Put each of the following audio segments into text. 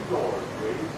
doors, please.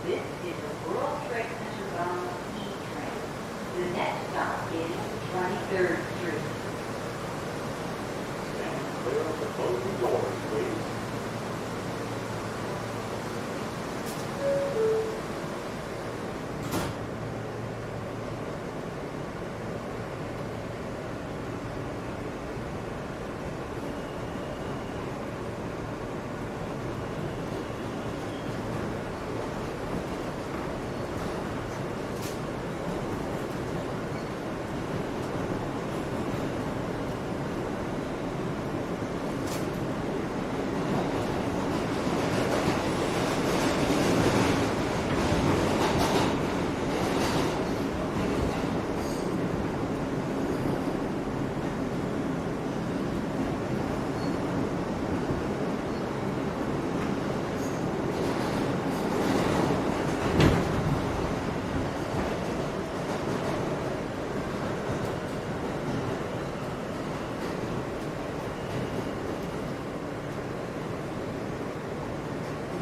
This is a World Trade Center bound E-train. The next stop is 23rd Street. Stand clear of the closing doors, please.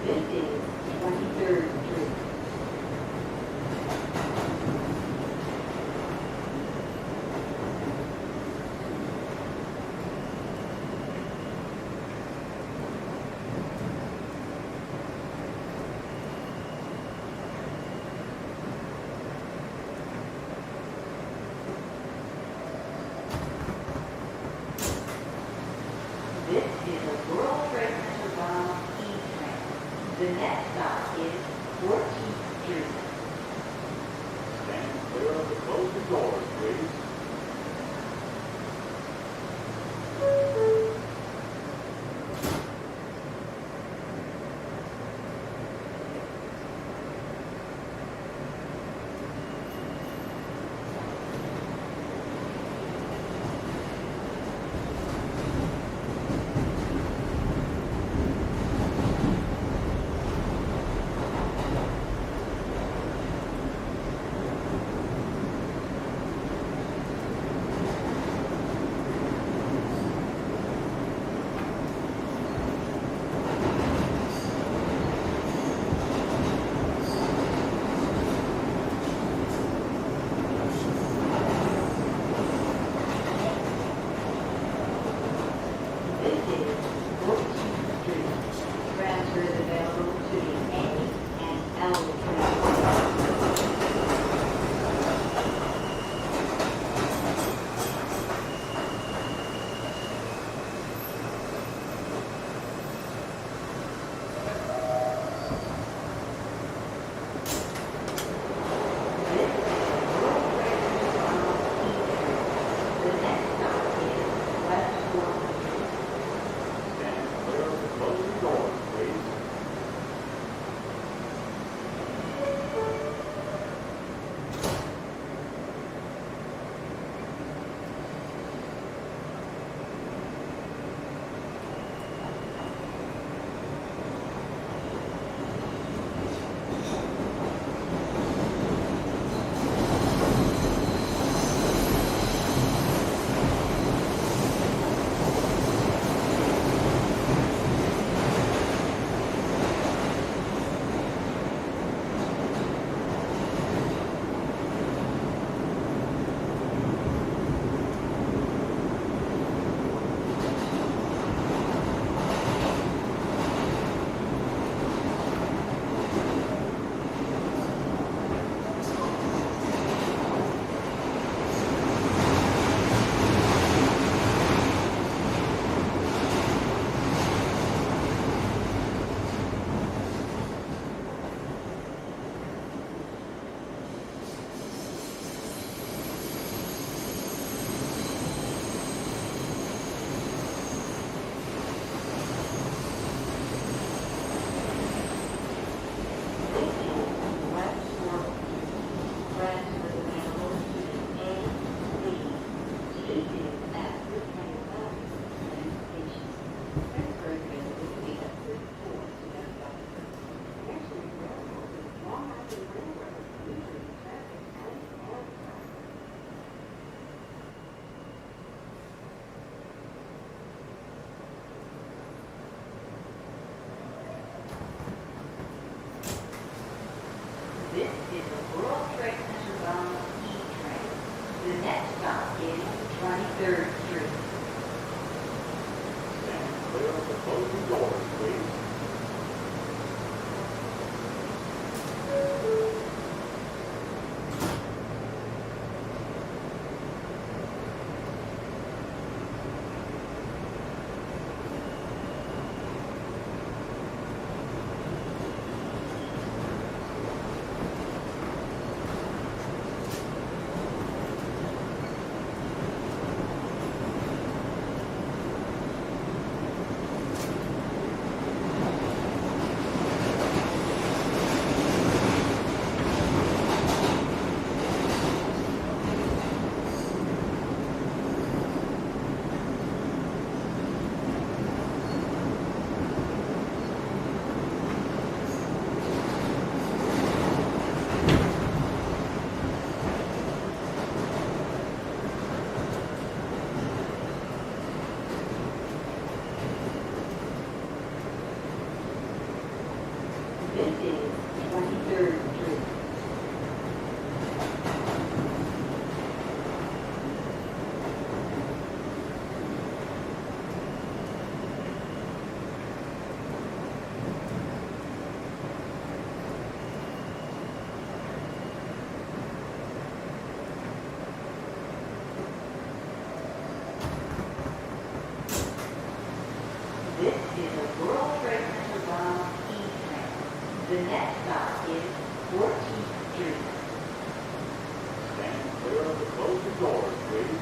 This is 23rd Street. This is a World Trade Center bound E-train. The next stop is 14th Street. Stand clear of the closing doors, please. Next residential is 864 Smith Doctor. Actually, railroad is Long Island Railroad, usually traffic and traffic. This is a World Trade Center bound E-train. The next stop is 23rd Street. Stand clear of the closing doors, please. This is 23rd Street. This is a World Trade Center bound E-train. The next stop is 14th Street. Stand clear of the closing doors, please.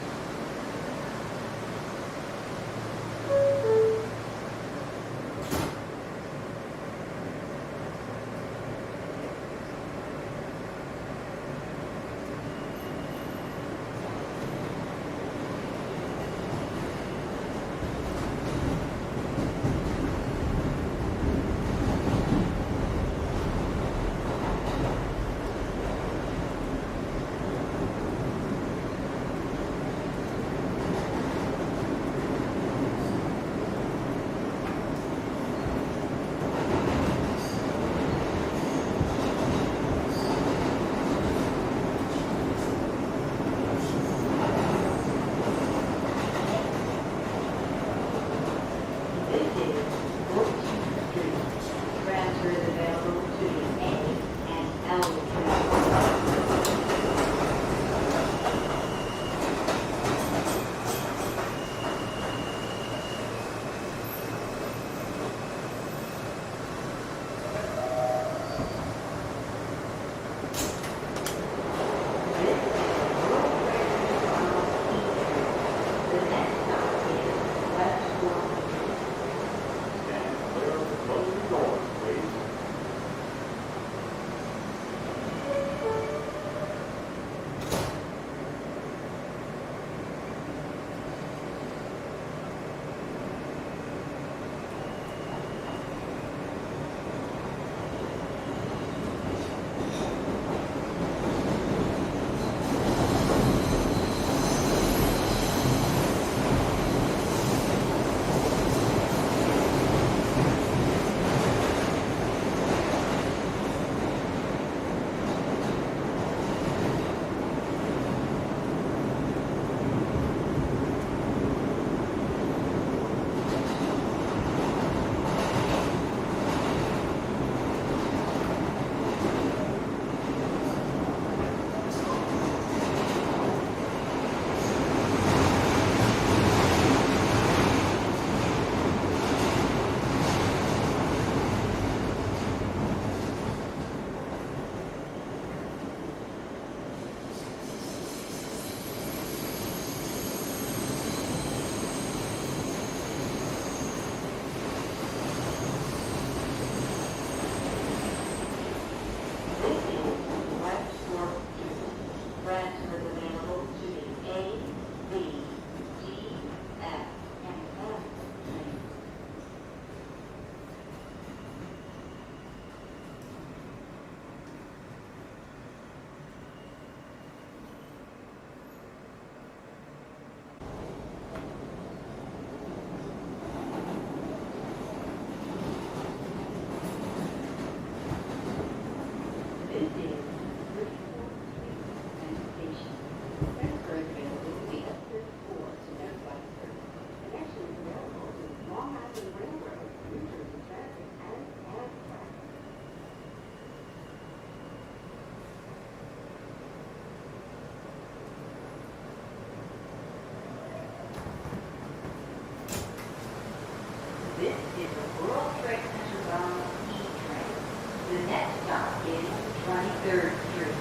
This is the World Trade Center bound E train. The next stop is 23rd Street.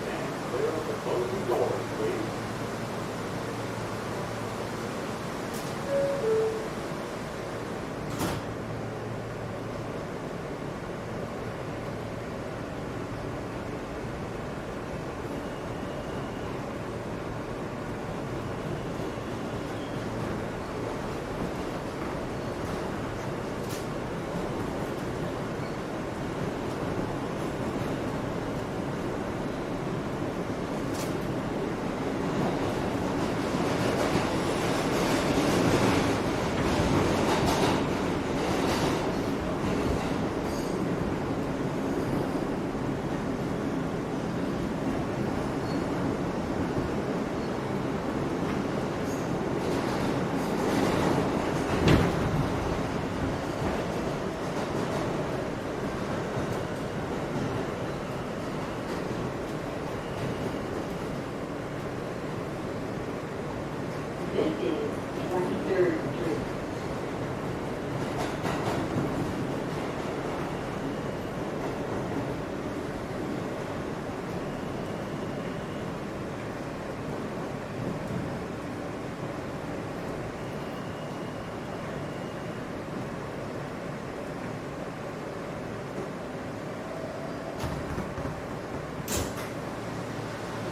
Stand clear of the closing doors, please. This is 23rd Street.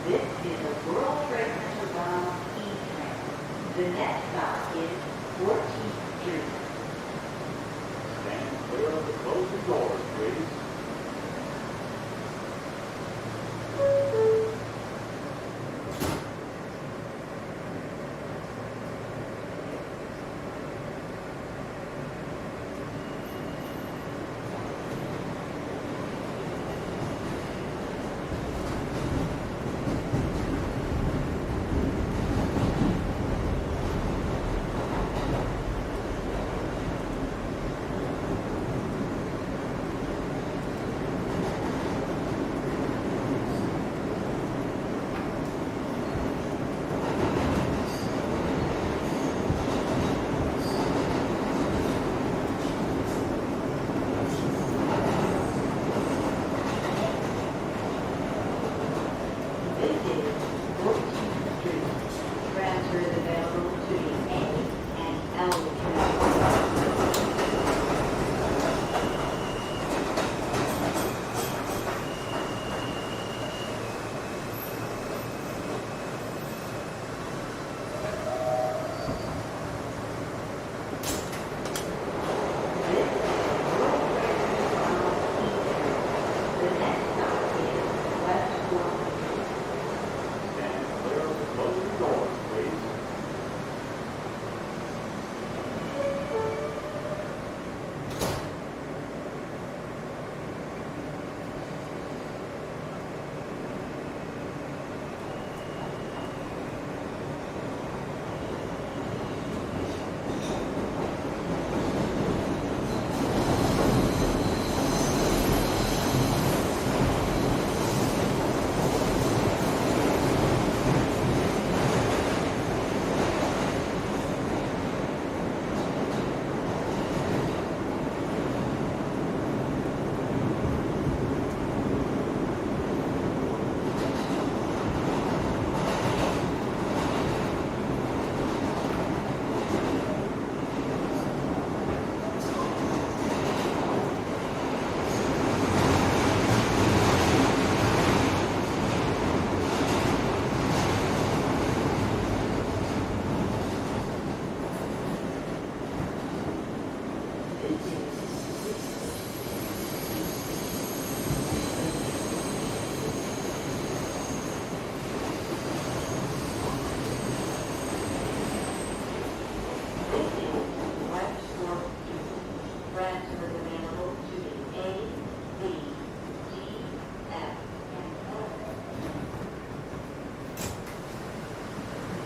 This is a World Trade Center bound E train. The next stop is 14th Street. Stand clear of the closing doors, please. This is 14th Street. Transfer is available to the A and L trains.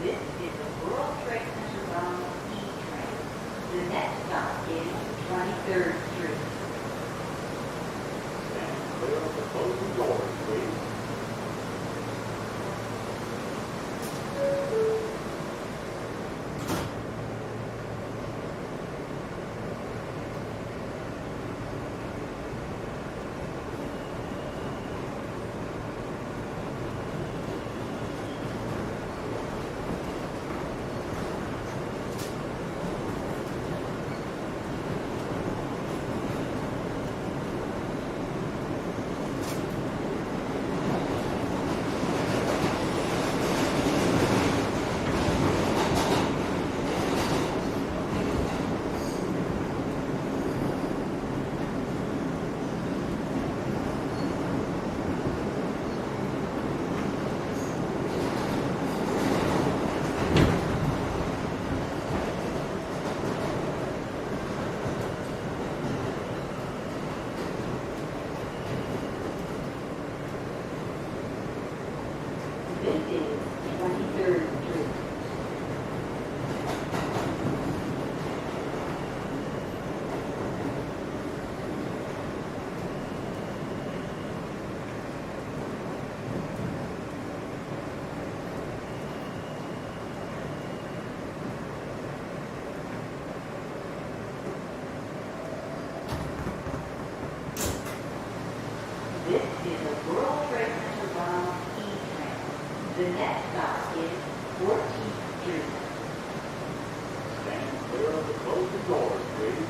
This is World Trade Center bound E train. The next stop is West 4th Street. Stand clear of the closing doors, please. The next stop is 14th Street. Stand clear of the closing doors, please.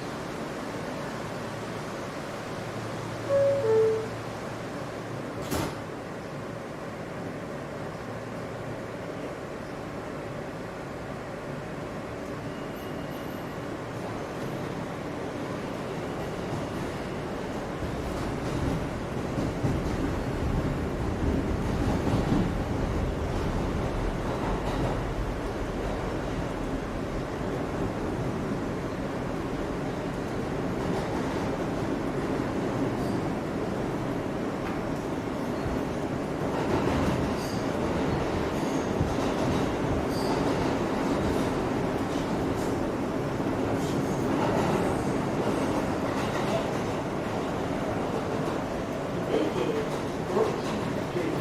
This is 14th Street.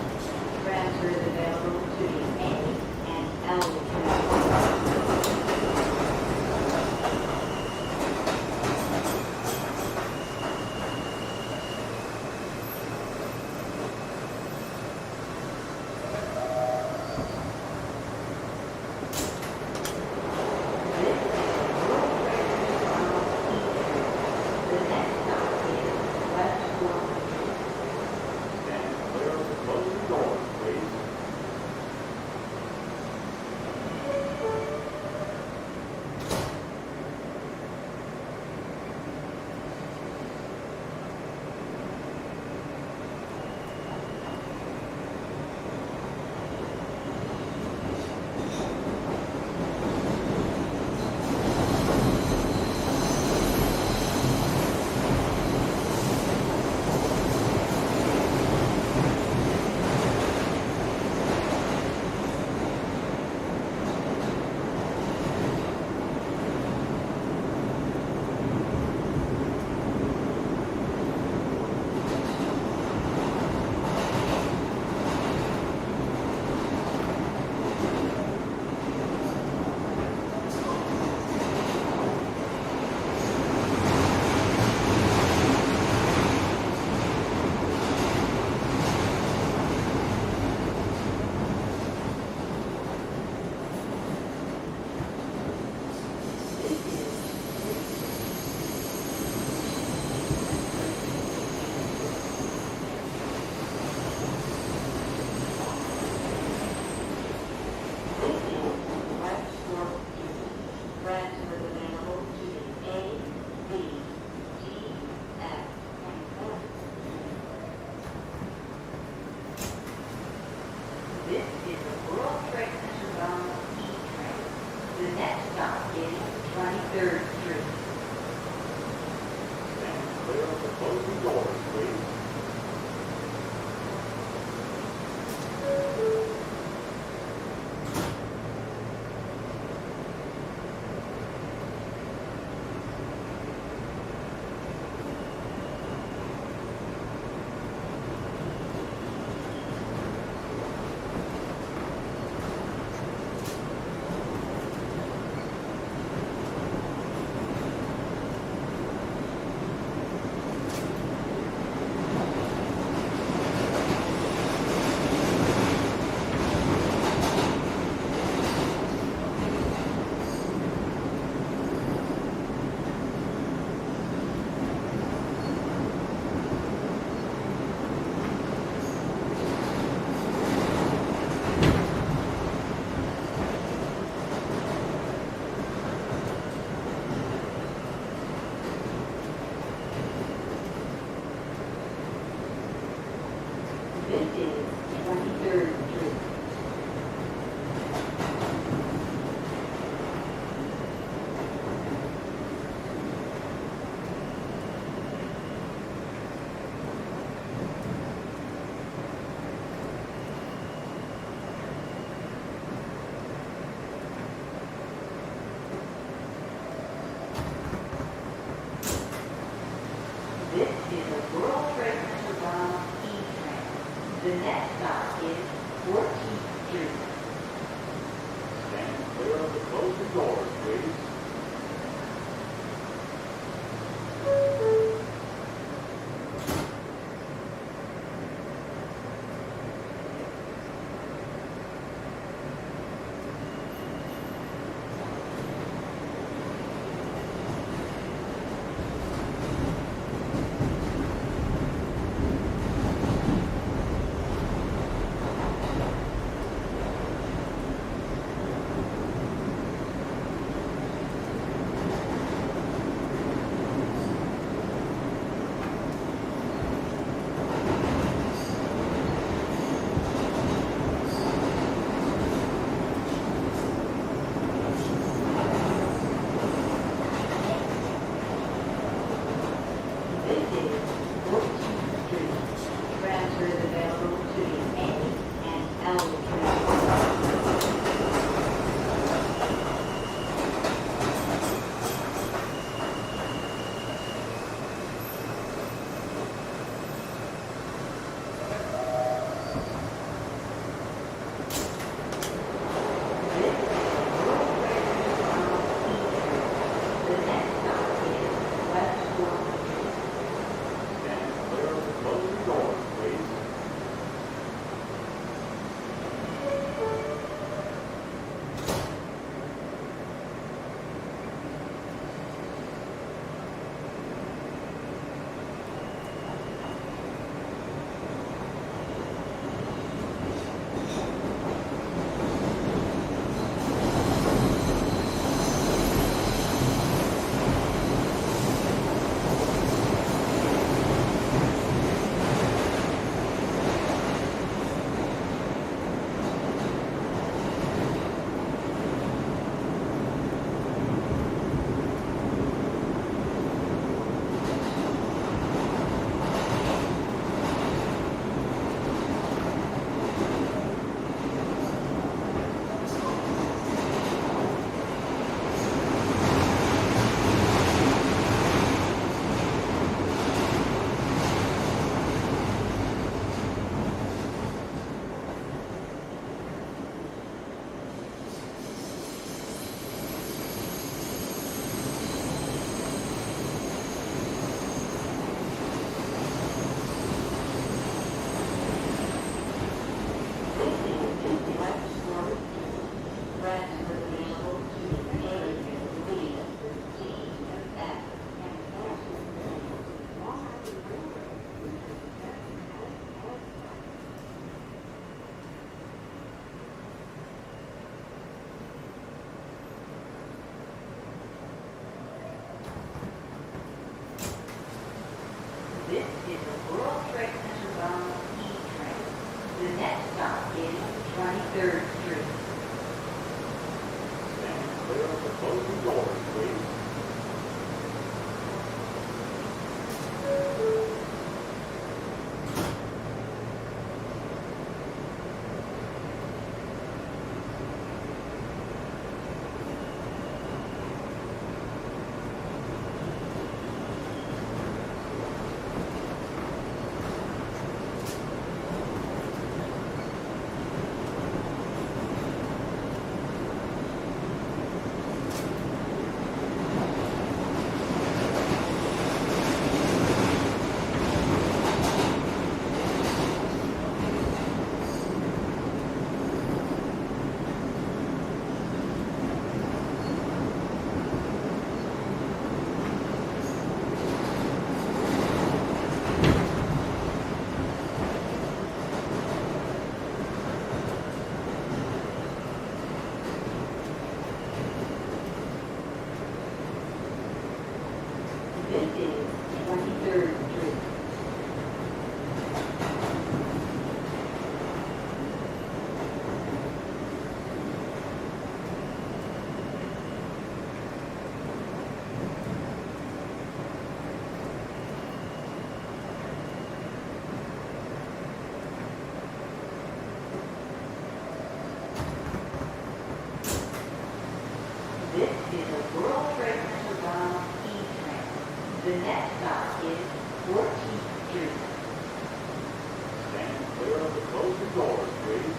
Transfers available to the A and L trains. This is World Trade Center on E Street. The next stop is West 4th Street. Stand clear of the closing doors, please. This is West 4th Street. Transfers available to the A, B, D, F, and F. This is the World Trade Center bound E train. The next stop is 23rd Street. Stand clear of the closing doors, please. This is 23rd Street. This is a World Trade Center bound E train. The next stop is 14th Street. Stand clear of the closing doors, please. 23rd Street. Stand clear of the closing doors, please. This is 23rd Street. This is a World Trade Center bound E-train. The next stop is 14th Street. Stand clear of the closing doors, please.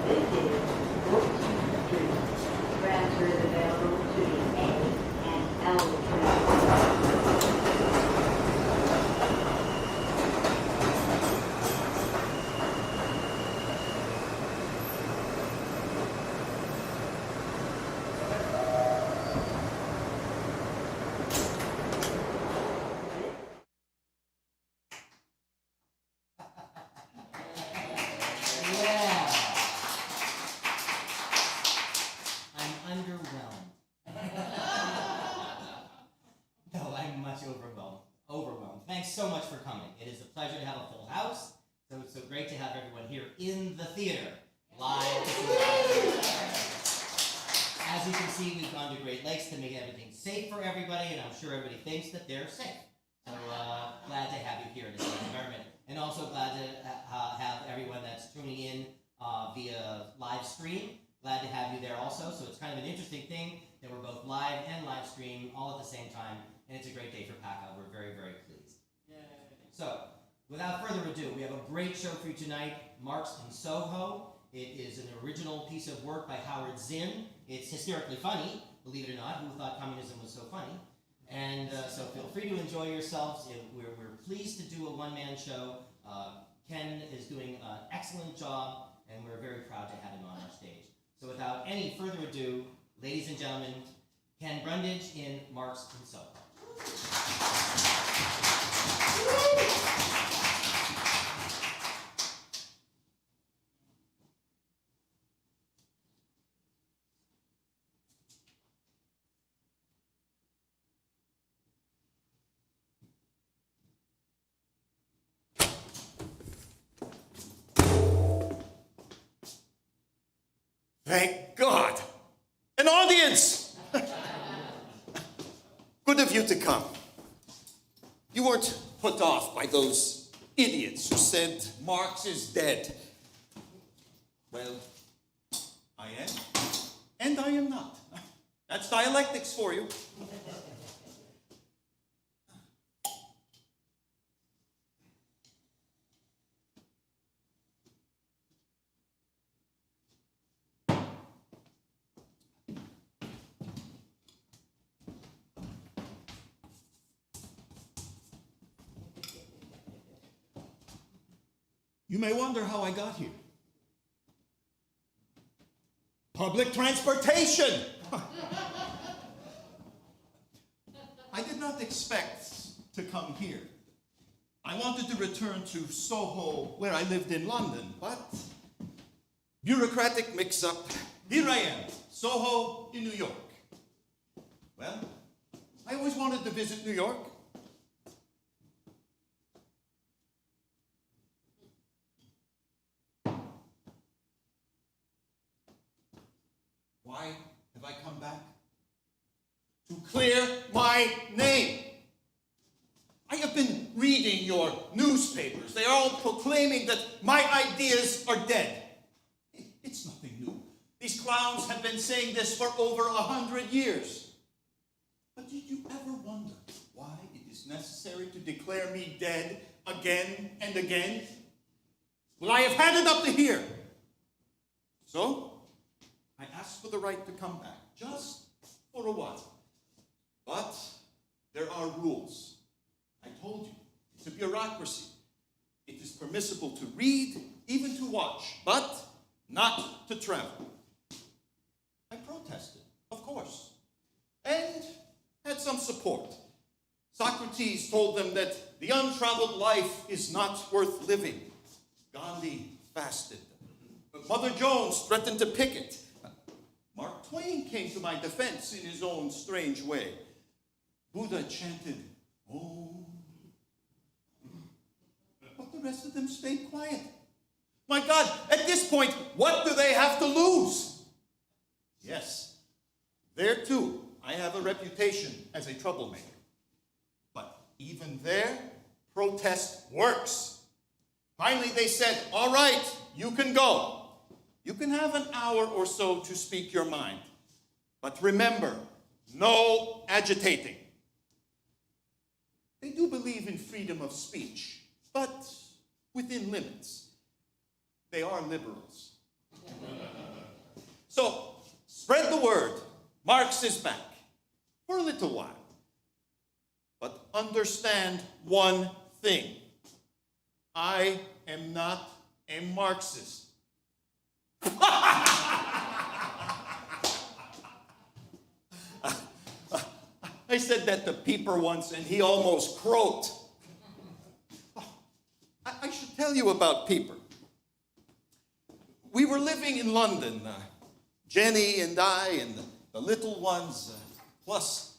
This is 14th Street. Transfer is available to the A and L trains. Yeah. I'm underwhelmed. No, I'm much overwhelmed. Thanks so much for coming. It is a pleasure to have a full house. So it's so great to have everyone here in the theater, live. As you can see, we've gone to great lengths to make everything safe for everybody, and I'm sure everybody thinks that they're safe. So glad to have you here in a safe environment. And also glad to have everyone that's tuning in via live stream. Glad to have you there also. So it's kind of an interesting thing that we're both live and live stream all at the same time. And it's a great day for PACA. We're very, very pleased. Yay. So without further ado, we have a great show for you tonight, MARX in SOHO. It is an original piece of work by Howard Zinn. It's hysterically funny, believe it or not. Who thought communism was so funny? And so feel free to enjoy yourselves. We're pleased to do a one-man show. Ken is doing an excellent job, and we're very proud to have him on our stage. So without any further ado, ladies and gentlemen, Ken Brundage in MARX in SOHO. Thank God! An audience! Good of you to come. You weren't put off by those idiots who said Marx is dead. Well, I am, and I am not. That's dialectics for you. You may wonder how I got here. Public transportation! I did not expect to come here. I wanted to return to SOHO, where I lived in London, but bureaucratic mix-up. Here I am, SOHO in New York. Well, I always wanted to visit New York. Why have I come back? To clear my name. I have been reading your newspapers. They are all proclaiming that my ideas are dead. It's nothing new. These clowns have been saying this for over 100 years. But did you ever wonder why it is necessary to declare me dead again and again? Well, I have had it up to here. So, I asked for the right to come back, just for a while. But there are rules. I told you, it's a bureaucracy. It is permissible to read, even to watch, but not to travel. I protested, of course, and had some support. Socrates told them that the untraveled life is not worth living. Gandhi fasted. Mother Jones threatened to picket. Mark Twain came to my defense in his own strange way. Buddha chanted, "Om." But the rest of them stayed quiet. My God, at this point, what do they have to lose? Yes, there too, I have a reputation as a troublemaker. But even there, protest works. Finally, they said, all right, you can go. You can have an hour or so to speak your mind. But remember, no agitating. They do believe in freedom of speech, but within limits. They are liberals. So, spread the word. Marx is back for a little while. But understand one thing. I am not a Marxist. I said that to Pieper once, and he almost croaked. I should tell you about Pieper. We were living in London, Jenny and I and the little ones, plus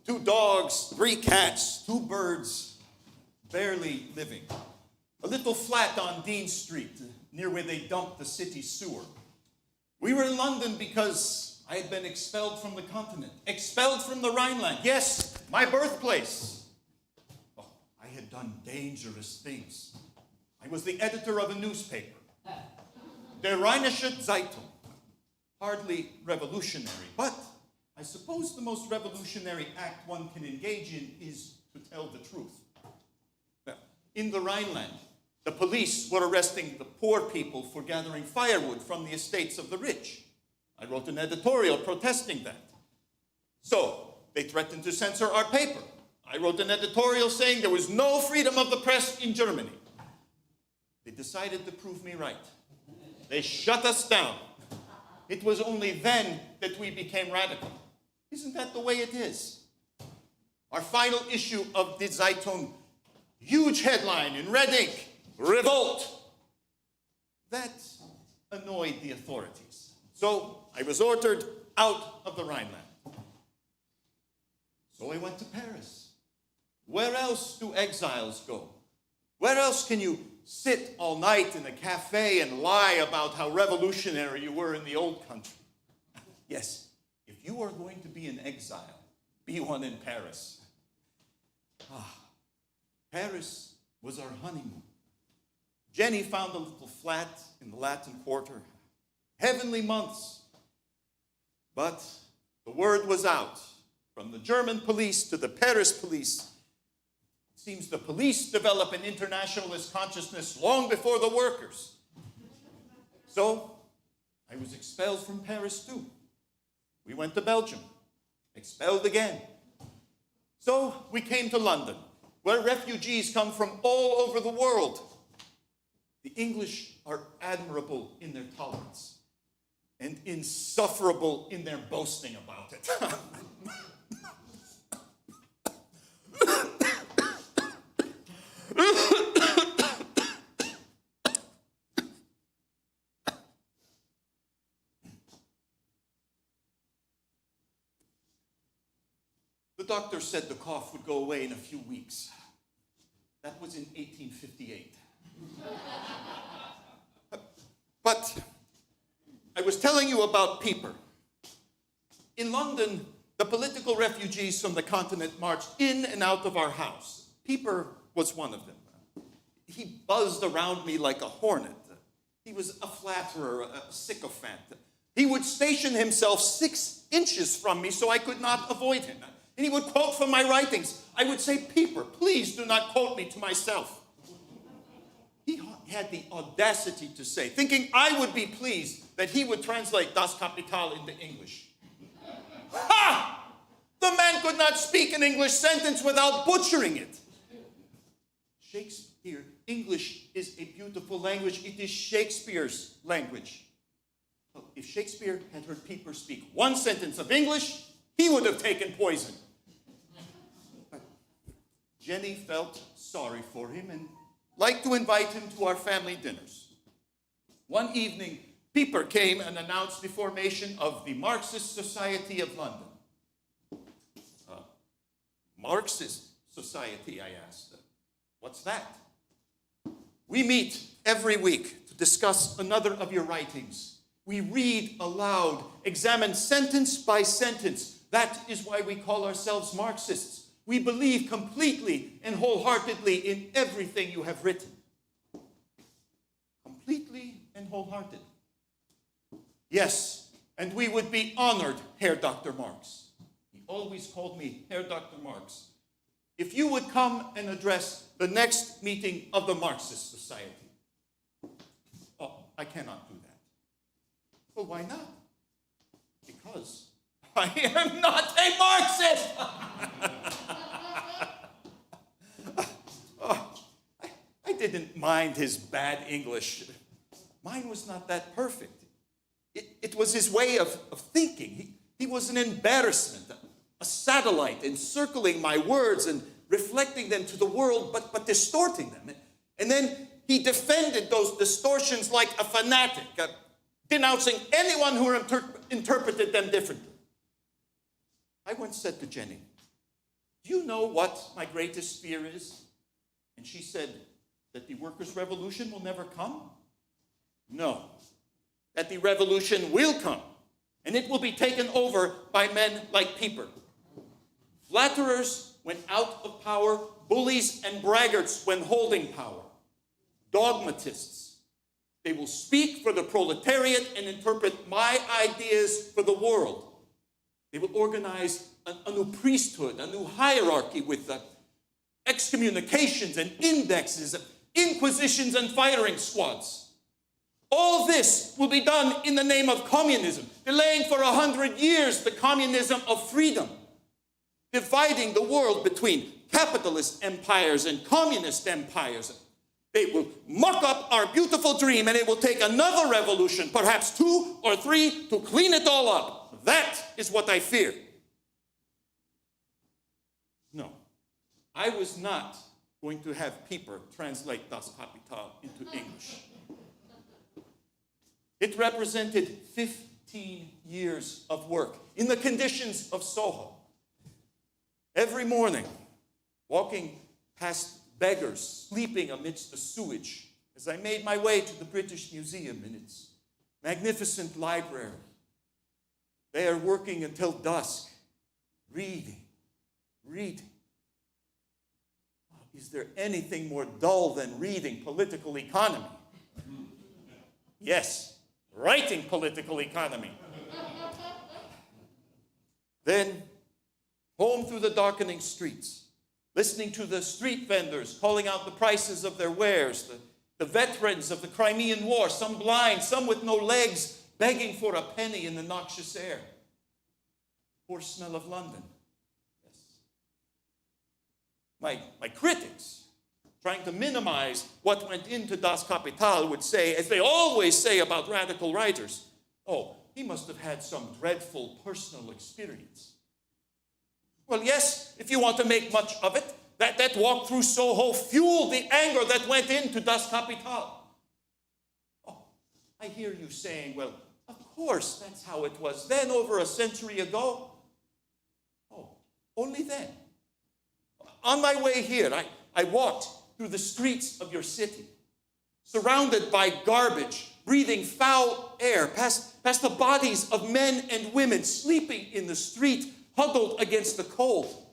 2 dogs, 3 cats, 2 birds, barely living. A little flat on Dean Street, near where they dumped the city sewer. We were in London because I had been expelled from the continent, expelled from the Rhineland. Yes, my birthplace. Oh, I had done dangerous things. I was the editor of a newspaper, Der Rheinische Zeitung. Hardly revolutionary, but I suppose the most revolutionary act one can engage in is to tell the truth. Now, in the Rhineland, the police were arresting the poor people for gathering firewood from the estates of the rich. I wrote an editorial protesting that. So, they threatened to censor our paper. I wrote an editorial saying there was no freedom of the press in Germany. They decided to prove me right. They shut us down. It was only then that we became radical. Isn't that the way it is? Our final issue of Die Zeitung, huge headline in red ink, revolt. That annoyed the authorities. So I was ordered out of the Rhineland. So I went to Paris. Where else do exiles go? Where else can you sit all night in a cafe and lie about how revolutionary you were in the old country? Yes, if you are going to be an exile, be one in Paris. Paris was our honeymoon. Jenny found a little flat in the Latin Quarter. Heavenly months. But the word was out. From the German police to the Paris police. It seems the police develop an internationalist consciousness long before the workers. So, I was expelled from Paris too. We went to Belgium. Expelled again. So, we came to London, where refugees come from all over the world. The English are admirable in their tolerance and insufferable in their boasting about it. The doctor said the cough would go away in a few weeks. That was in 1858. But I was telling you about Pieper. In London, the political refugees from the continent marched in and out of our house. Pieper was one of them. He buzzed around me like a hornet. He was a flatterer, a sycophant. He would station himself 6 inches from me so I could not avoid him. And he would quote from my writings. I would say, Pieper, please do not quote me to myself. He had the audacity to say, thinking I would be pleased, that he would translate Das Kapital into English. Ha! The man could not speak an English sentence without butchering it. Shakespeare, English is a beautiful language. It is Shakespeare's language. Well, if Shakespeare had heard Pieper speak 1 sentence of English, he would have taken poison. But Jenny felt sorry for him and liked to invite him to our family dinners. One evening, Pieper came and announced the formation of the Marxist Society of London. Marxist Society, I asked. What's that? We meet every week to discuss another of your writings. We read aloud, examine sentence by sentence. That is why we call ourselves Marxists. We believe completely and wholeheartedly in everything you have written. Completely and wholehearted. Yes, and we would be honored, Herr Dr. Marx. He always called me Herr Dr. Marx. If you would come and address the next meeting of the Marxist Society. Oh, I cannot do that. Well, why not? Because I am not a Marxist! I didn't mind his bad English. Mine was not that perfect. It was his way of thinking. He was an embarrassment, a satellite encircling my words and reflecting them to the world, but distorting them. And then he defended those distortions like a fanatic, denouncing anyone who interpreted them differently. I once said to Jenny, do you know what my greatest fear is? And she said that the workers' revolution will never come? No, that the revolution will come, and it will be taken over by men like Pieper. Flatterers when out of power, bullies and braggarts when holding power. Dogmatists. They will speak for the proletariat and interpret my ideas for the world. They will organize a new priesthood, a new hierarchy with excommunications and indexes, inquisitions and firing squads. All this will be done in the name of communism, delaying for 100 years the communism of freedom, dividing the world between capitalist empires and communist empires. They will muck up our beautiful dream, and it will take another revolution, perhaps 2 or 3, to clean it all up. That is what I fear. No, I was not going to have Pieper translate Das Kapital into English. It represented 15 years of work in the conditions of SOHO. Every morning, walking past beggars sleeping amidst the sewage, as I made my way to the British Museum in its magnificent library. They are working until dusk, reading. Is there anything more dull than reading political economy? Yes, writing political economy. Then, home through the darkening streets, listening to the street vendors calling out the prices of their wares, the veterans of the Crimean War, some blind, some with no legs, begging for a penny in the noxious air. Poor smell of London. Yes. My critics trying to minimize what went into Das Kapital, would say, as they always say about radical writers, oh, he must have had some dreadful personal experience. Well, yes, if you want to make much of it, that walk through Soho fueled the anger that went into Das Kapital. Oh, I hear you saying, well, of course, that's how it was then over a century ago. Oh, only then. On my way here, I walked through the streets of your city, surrounded by garbage, breathing foul air, past the bodies of men and women sleeping in the street, huddled against the cold.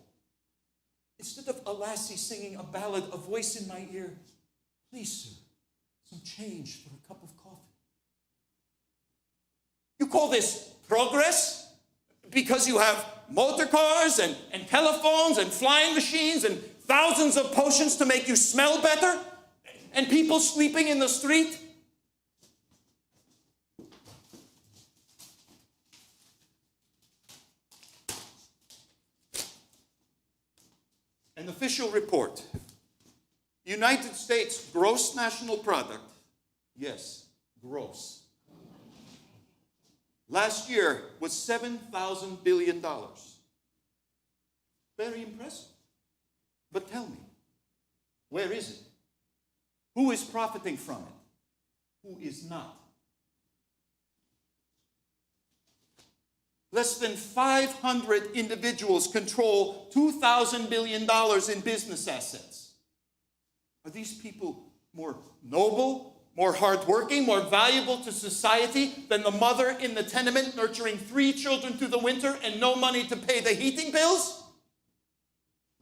Instead of a lassie singing a ballad, a voice in my ear, please, sir, some change for a cup of coffee. You call this progress? Because you have motor cars and telephones and flying machines and thousands of potions to make you smell better? And people sleeping in the street? An official report. United States gross national product, yes, gross, last year was $7,000 billion. Very impressive. But tell me, where is it? Who is profiting from it? Who is not? Less than 500 individuals control $2,000 billion in business assets. Are these people more noble, more hardworking, more valuable to society than the mother in the tenement nurturing 3 children through the winter and no money to pay the heating bills?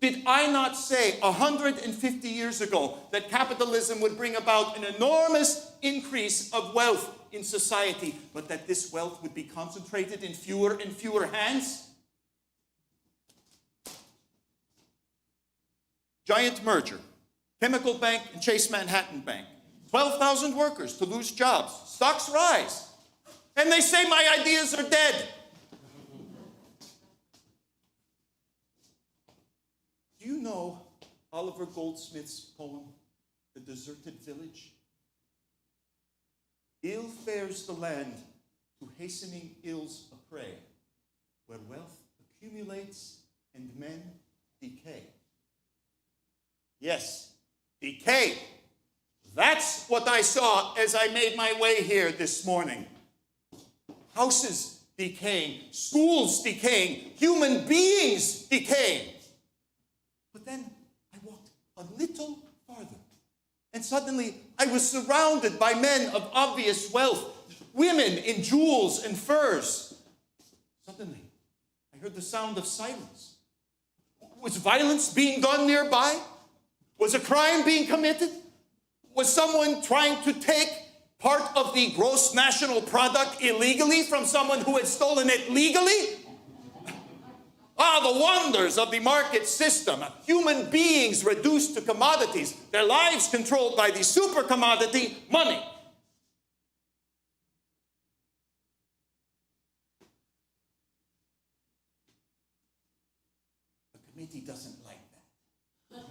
Did I not say 150 years ago that capitalism would bring about an enormous increase of wealth in society, but that this wealth would be concentrated in fewer and fewer hands? Giant merger. Chemical Bank and Chase Manhattan Bank. 12,000 workers to lose jobs. Stocks rise. And they say my ideas are dead. Do you know Oliver Goldsmith's poem, The Deserted Village? Ill fares the land to hastening ills a prey, where wealth accumulates and men decay. Yes, decay. That's what I saw as I made my way here this morning. Houses decaying, schools decaying, human beings decaying. But then I walked a little farther, and suddenly I was surrounded by men of obvious wealth, women in jewels and furs. Suddenly, I heard the sound of silence. Was violence being done nearby? Was a crime being committed? Was someone trying to take part of the gross national product illegally from someone who had stolen it legally? Ah, the wonders of the market system. Human beings reduced to commodities, their lives controlled by the super commodity, money. The committee doesn't like that.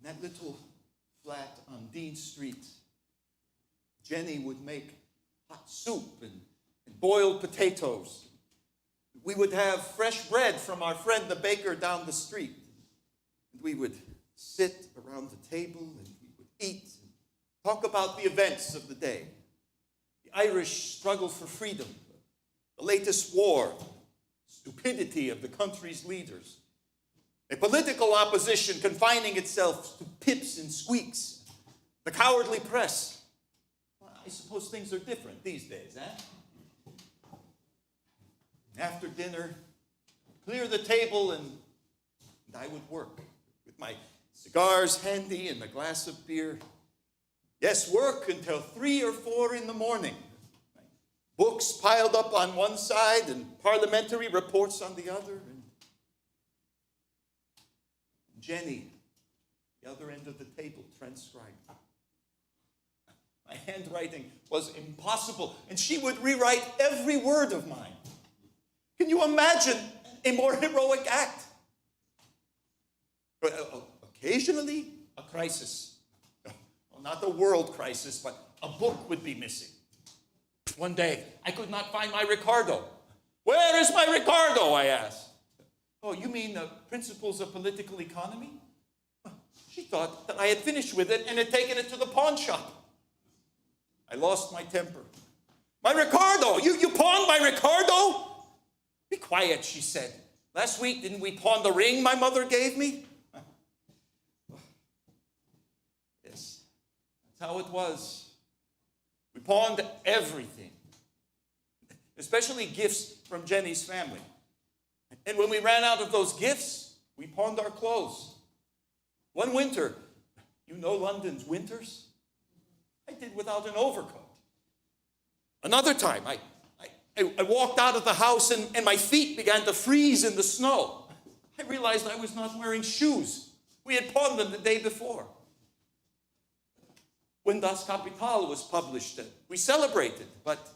That little flat on Dean Street, Jenny would make hot soup and boiled potatoes. We would have fresh bread from our friend the baker down the street. And we would sit around the table and we would eat and talk about the events of the day. The Irish struggle for freedom, the latest war, stupidity of the country's leaders, a political opposition confining itself to pips and squeaks, the cowardly press. Well, I suppose things are different these days, eh? After dinner, clear the table and I would work with my cigars handy and a glass of beer. Yes, work until 3 or 4 in the morning. books piled up on one side and parliamentary reports on the other. And Jenny, the other end of the table, transcribed. My handwriting was impossible, and she would rewrite every word of mine. Can you imagine a more heroic act? Occasionally, a crisis. Well, not the world crisis, but a book would be missing. One day, I could not find my Ricardo. Where is my Ricardo, I asked. Oh, you mean the Principles of Political Economy? She thought that I had finished with it and had taken it to the pawn shop. I lost my temper. My Ricardo! You pawned my Ricardo? Be quiet, she said. Last week, didn't we pawn the ring my mother gave me? Yes, that's how it was. We pawned everything, especially gifts from Jenny's family. And when we ran out of those gifts, we pawned our clothes. One winter, you know London's winters? I did without an overcoat. Another time, I walked out of the house and my feet began to freeze in the snow. I realized I was not wearing shoes. We had pawned them the day before. When Das Kapital was published, we celebrated, but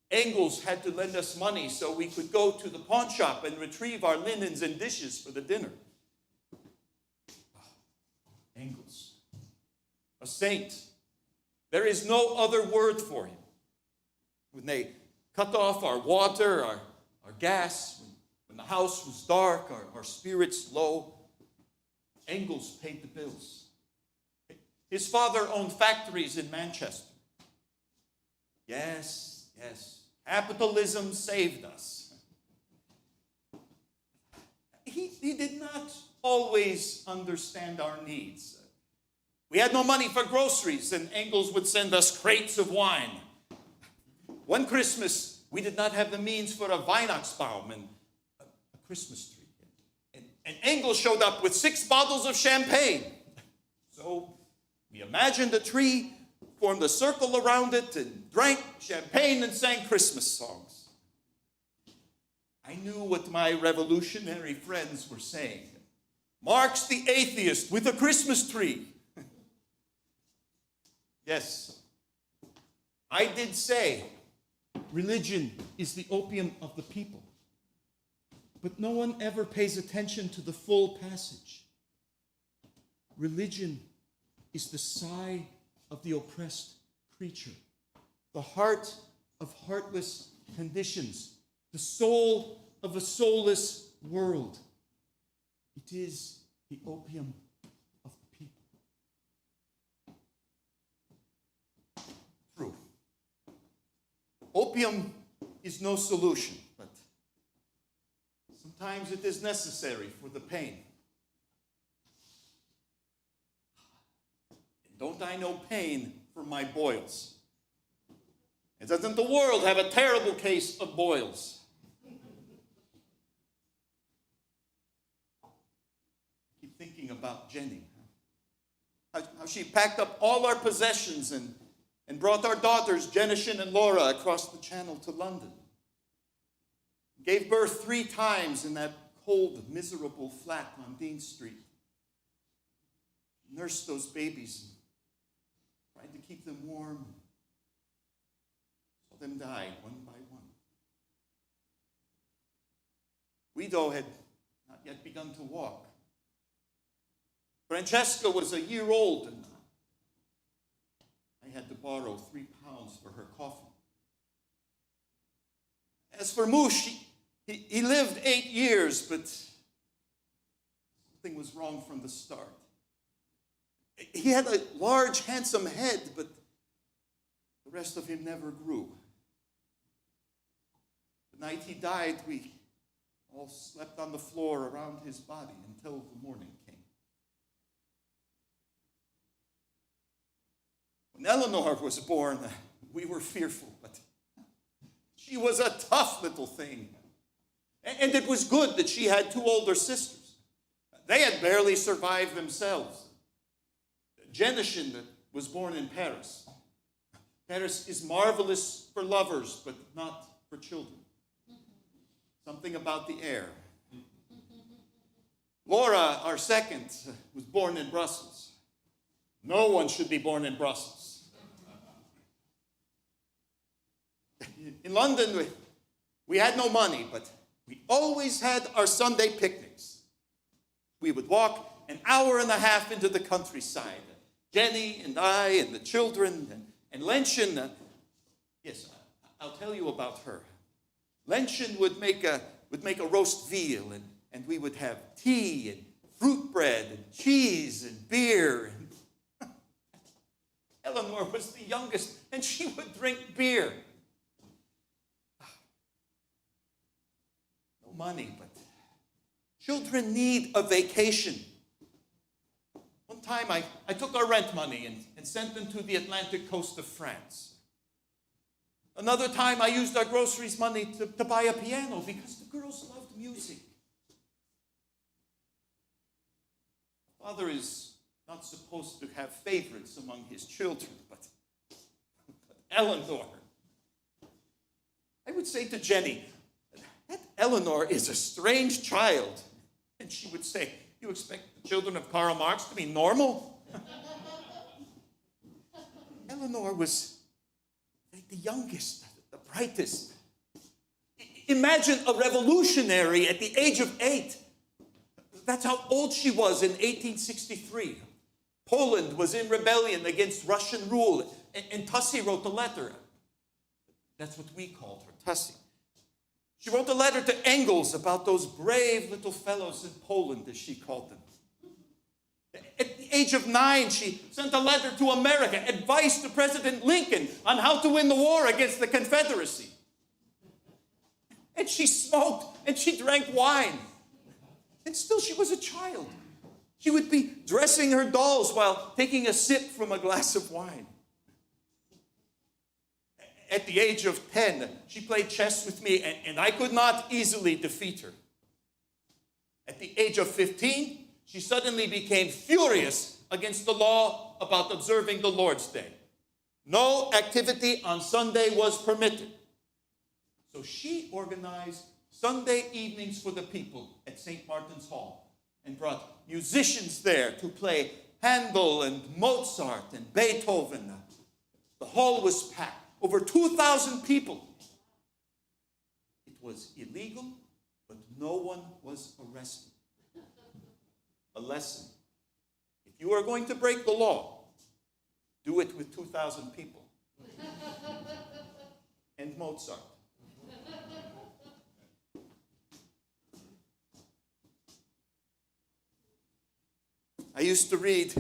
Engels had to lend us money so we could go to the pawn shop and retrieve our linens and dishes for the dinner. Engels, a saint. There is no other word for him. When they cut off our water, our gas, when the house was dark, our spirits low, Engels paid the bills. His father owned factories in Manchester. Yes, capitalism saved us. He did not always understand our needs. We had no money for groceries, and Engels would send us crates of wine. One Christmas, we did not have the means for a Weihnachtsbaum and a Christmas tree. And Engels showed up with 6 bottles of champagne. So we imagined a tree, formed a circle around it, and drank champagne and sang Christmas songs. I knew what my revolutionary friends were saying. Marx the atheist with a Christmas tree. Yes, I did say religion is the opium of the people. But no one ever pays attention to the full passage. Religion is the sigh of the oppressed creature, the heart of heartless conditions, the soul of a soulless world. It is the opium of the people. True. Opium is no solution, but sometimes it is necessary for the pain. And don't I know pain from my boils? And doesn't the world have a terrible case of boils? Keep thinking about Jenny. How she packed up all our possessions and brought our daughters, Jenishin and Laura, across the channel to London. Gave birth 3 times in that cold, miserable flat on Dean Street. Nursed those babies, tried to keep them warm, saw them die one by one. Guido had not yet begun to walk. Francesca was a year old, and I had to borrow 3 pounds for her coffin. As for Moosh, he lived 8 years, but something was wrong from the start. He had a large, handsome head, but the rest of him never grew. The night he died, we all slept on the floor around his body until the morning came. When Eleanor was born, we were fearful, but she was a tough little thing. And it was good that she had 2 older sisters. They had barely survived themselves. Jenishin, that was born in Paris. Paris is marvelous for lovers, but not for children. Something about the air. Laura, our second, was born in Brussels. No one should be born in Brussels. In London, we had no money, but we always had our Sunday picnics. We would walk an hour and a half into the countryside. Jenny and I and the children and Lenchen. Yes, I'll tell you about her. Lenchen would make a roast veal, and we would have tea and fruit bread and cheese and beer. Eleanor was the youngest, and she would drink beer. No money, but children need a vacation. One time I took our rent money and sent them to the Atlantic coast of France. Another time I used our groceries money to buy a piano because the girls loved music. Father is not supposed to have favorites among his children, but Eleanor. I would say to Jenny, that Eleanor is a strange child. And she would say, you expect the children of Karl Marx to be normal? Eleanor was the youngest, the brightest. Imagine a revolutionary at the age of 8. That's how old she was in 1863. Poland was in rebellion against Russian rule, and Tussie wrote a letter. That's what we called her, Tussie. She wrote a letter to Engels about those brave little fellows in Poland, as she called them. At the age of 9, she sent a letter to America, advice to President Lincoln on how to win the war against the Confederacy. And she smoked, and she drank wine. And still she was a child. She would be dressing her dolls while taking a sip from a glass of wine. At the age of 10, she played chess with me, and I could not easily defeat her. At the age of 15, she suddenly became furious against the law about observing the Lord's Day. No activity on Sunday was permitted. So she organized Sunday evenings for the people at St. Martin's Hall and brought musicians there to play Handel and Mozart and Beethoven. The hall was packed. Over 2,000 people. It was illegal, but no one was arrested. A lesson. If you are going to break the law, do it with 2,000 people. And Mozart. I used to read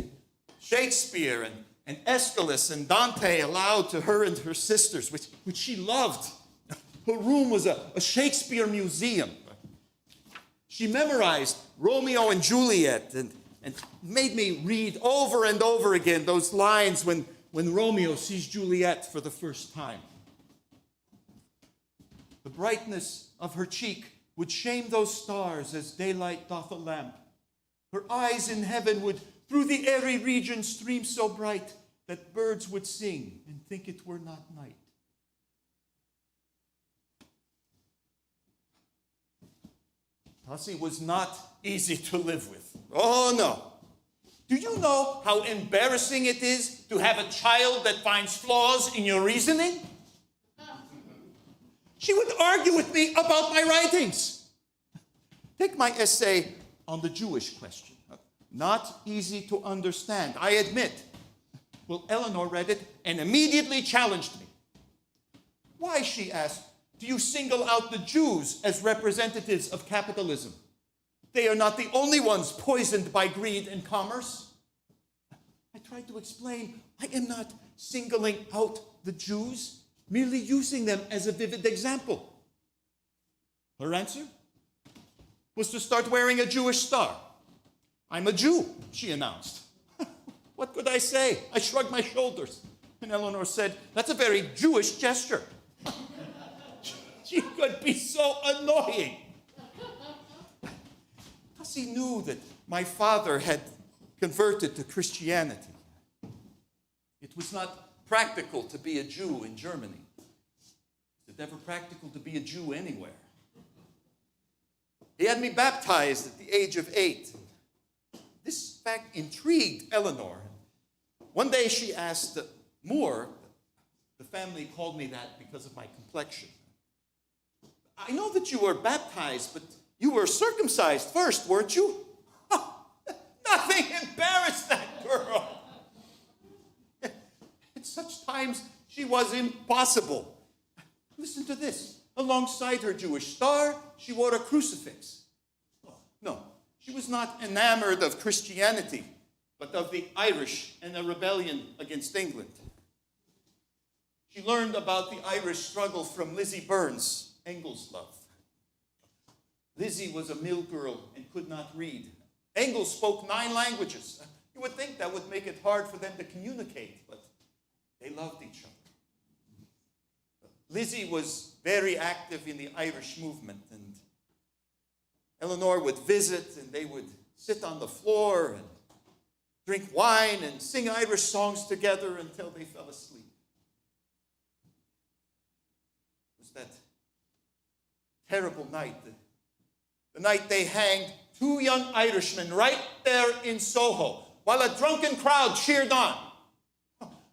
Shakespeare and Aeschylus and Dante aloud to her and her sisters, which she loved. Her room was a Shakespeare museum. She memorized Romeo and Juliet and made me read over and over again those lines when Romeo sees Juliet for the first time. The brightness of her cheek would shame those stars as daylight doth a lamp. Her eyes in heaven would through the Erie region stream so bright that birds would sing and think it were not night. Tussie was not easy to live with. Oh, no. Do you know how embarrassing it is to have a child that finds flaws in your reasoning? She would argue with me about my writings. Take my essay on the Jewish question. Not easy to understand, I admit. Well, Eleanor read it and immediately challenged me. Why, she asked, do you single out the Jews as representatives of capitalism? They are not the only ones poisoned by greed and commerce. I tried to explain, I am not singling out the Jews, merely using them as a vivid example. Her answer was to start wearing a Jewish star. I'm a Jew, she announced. What could I say? I shrugged my shoulders. And Eleanor said, that's a very Jewish gesture. She could be so annoying. Tussie knew that my father had converted to Christianity. It was not practical to be a Jew in Germany. Is it ever practical to be a Jew anywhere? He had me baptized at the age of 8. This fact intrigued Eleanor. One day she asked Moore, the family called me that because of my complexion. I know that you were baptized, but you were circumcised first, weren't you? Oh, nothing embarrassed that girl. At such times, she was impossible. Listen to this. Alongside her Jewish star, she wore a crucifix. No, she was not enamored of Christianity, but of the Irish and a rebellion against England. She learned about the Irish struggle from Lizzie Burns, Engels' love. Lizzie was a mill girl and could not read. Engels spoke 9 languages. You would think that would make it hard for them to communicate, but they loved each other. Lizzie was very active in the Irish movement, and Eleanor would visit, and they would sit on the floor and drink wine and sing Irish songs together until they fell asleep. It was that terrible night, the night they hanged 2 young Irishmen right there in SOHO, while a drunken crowd cheered on.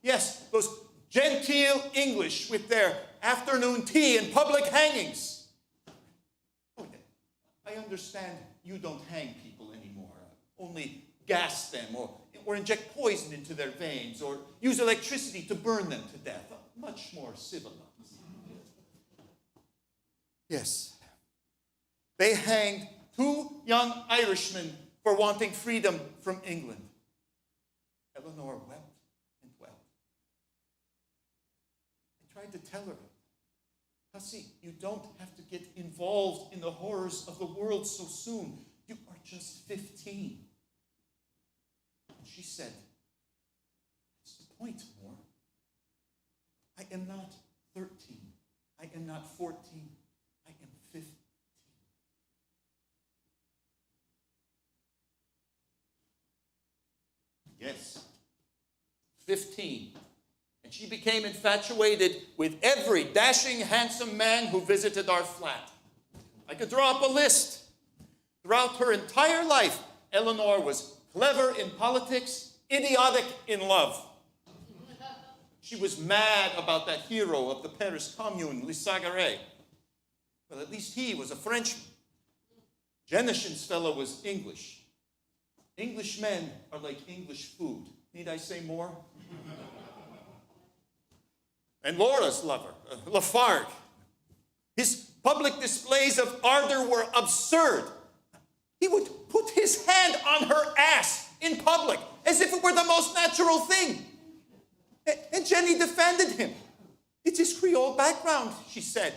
Yes, those genteel English with their afternoon tea and public hangings. Oh, yeah. I understand you don't hang people anymore. Only gas them or inject poison into their veins or use electricity to burn them to death. Much more civilized. Yes. They hanged 2 young Irishmen for wanting freedom from England. Eleanor wept and wept. I tried to tell her, Hussy, you don't have to get involved in the horrors of the world so soon. You are just 15. And she said, that's the point, Moore. I am not 13. I am not 14. I am 15. Yes, 15. And she became infatuated with every dashing, handsome man who visited our flat. I could draw up a list. Throughout her entire life, Eleanor was clever in politics, idiotic in love. She was mad about that hero of the Paris Commune, Lissagaray. Well, at least he was a Frenchman. Jenishin's fellow was English. English men are like English food. Need I say more? And Laura's lover, Lafargue. His public displays of ardor were absurd. He would put his hand on her ass in public as if it were the most natural thing. And Jenny defended him. It's his Creole background, she said.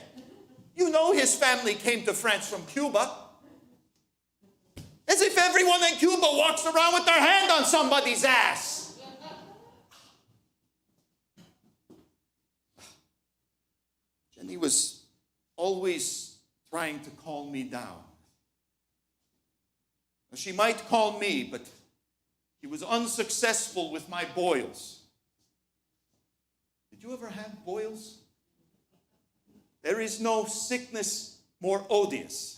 You know his family came to France from Cuba. As if everyone in Cuba walks around with their hand on somebody's ass. Jenny was always trying to calm me down. She might calm me, but she was unsuccessful with my boils. Did you ever have boils? There is no sickness more odious.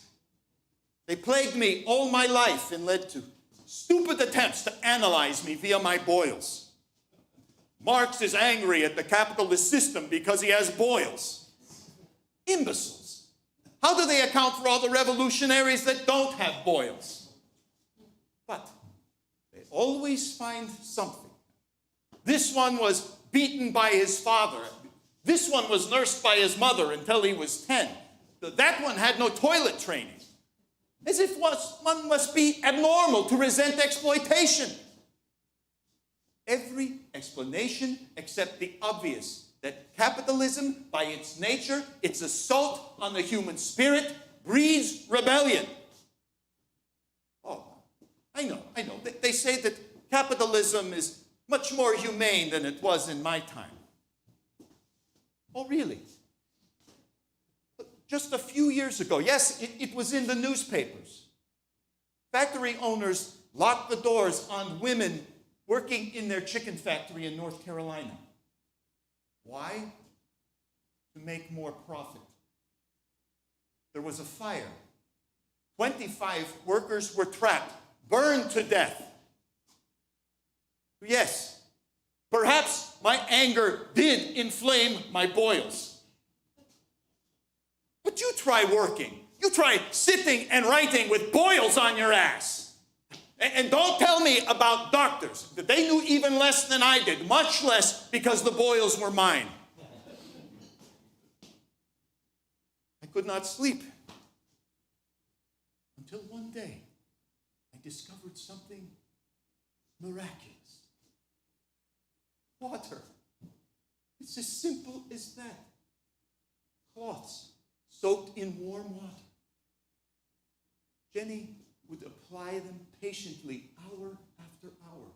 They plagued me all my life and led to stupid attempts to analyze me via my boils. Marx is angry at the capitalist system because he has boils. Imbeciles. How do they account for all the revolutionaries that don't have boils? But they always find something. This one was beaten by his father. This one was nursed by his mother until he was 10. That one had no toilet training. As if one must be abnormal to resent exploitation. Every explanation except the obvious, that capitalism, by its nature, its assault on the human spirit, breeds rebellion. Oh, I know. They say that capitalism is much more humane than it was in my time. Oh, really? Just a few years ago, yes, it was in the newspapers. Factory owners locked the doors on women working in their chicken factory in North Carolina. Why? To make more profit. There was a fire. 25 workers were trapped, burned to death. Yes, perhaps my anger did inflame my boils. But you try working. You try sitting and writing with boils on your ass. And don't tell me about doctors. That they knew even less than I did, much less because the boils were mine. I could not sleep until one day I discovered something miraculous. Water. It's as simple as that. Cloths soaked in warm water. Jenny would apply them patiently, hour after hour.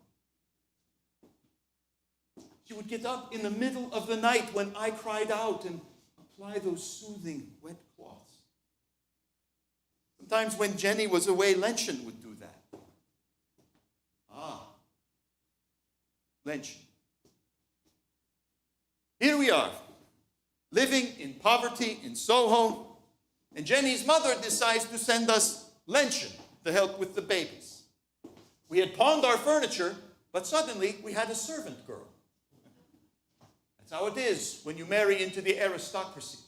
She would get up in the middle of the night when I cried out and apply those soothing wet cloths. Sometimes when Jenny was away, Lenchen would do that. Lenchen. Here we are, living in poverty in SOHO, and Jenny's mother decides to send us Lenchen to help with the babies. We had pawned our furniture, but suddenly we had a servant girl. That's how it is when you marry into the aristocracy.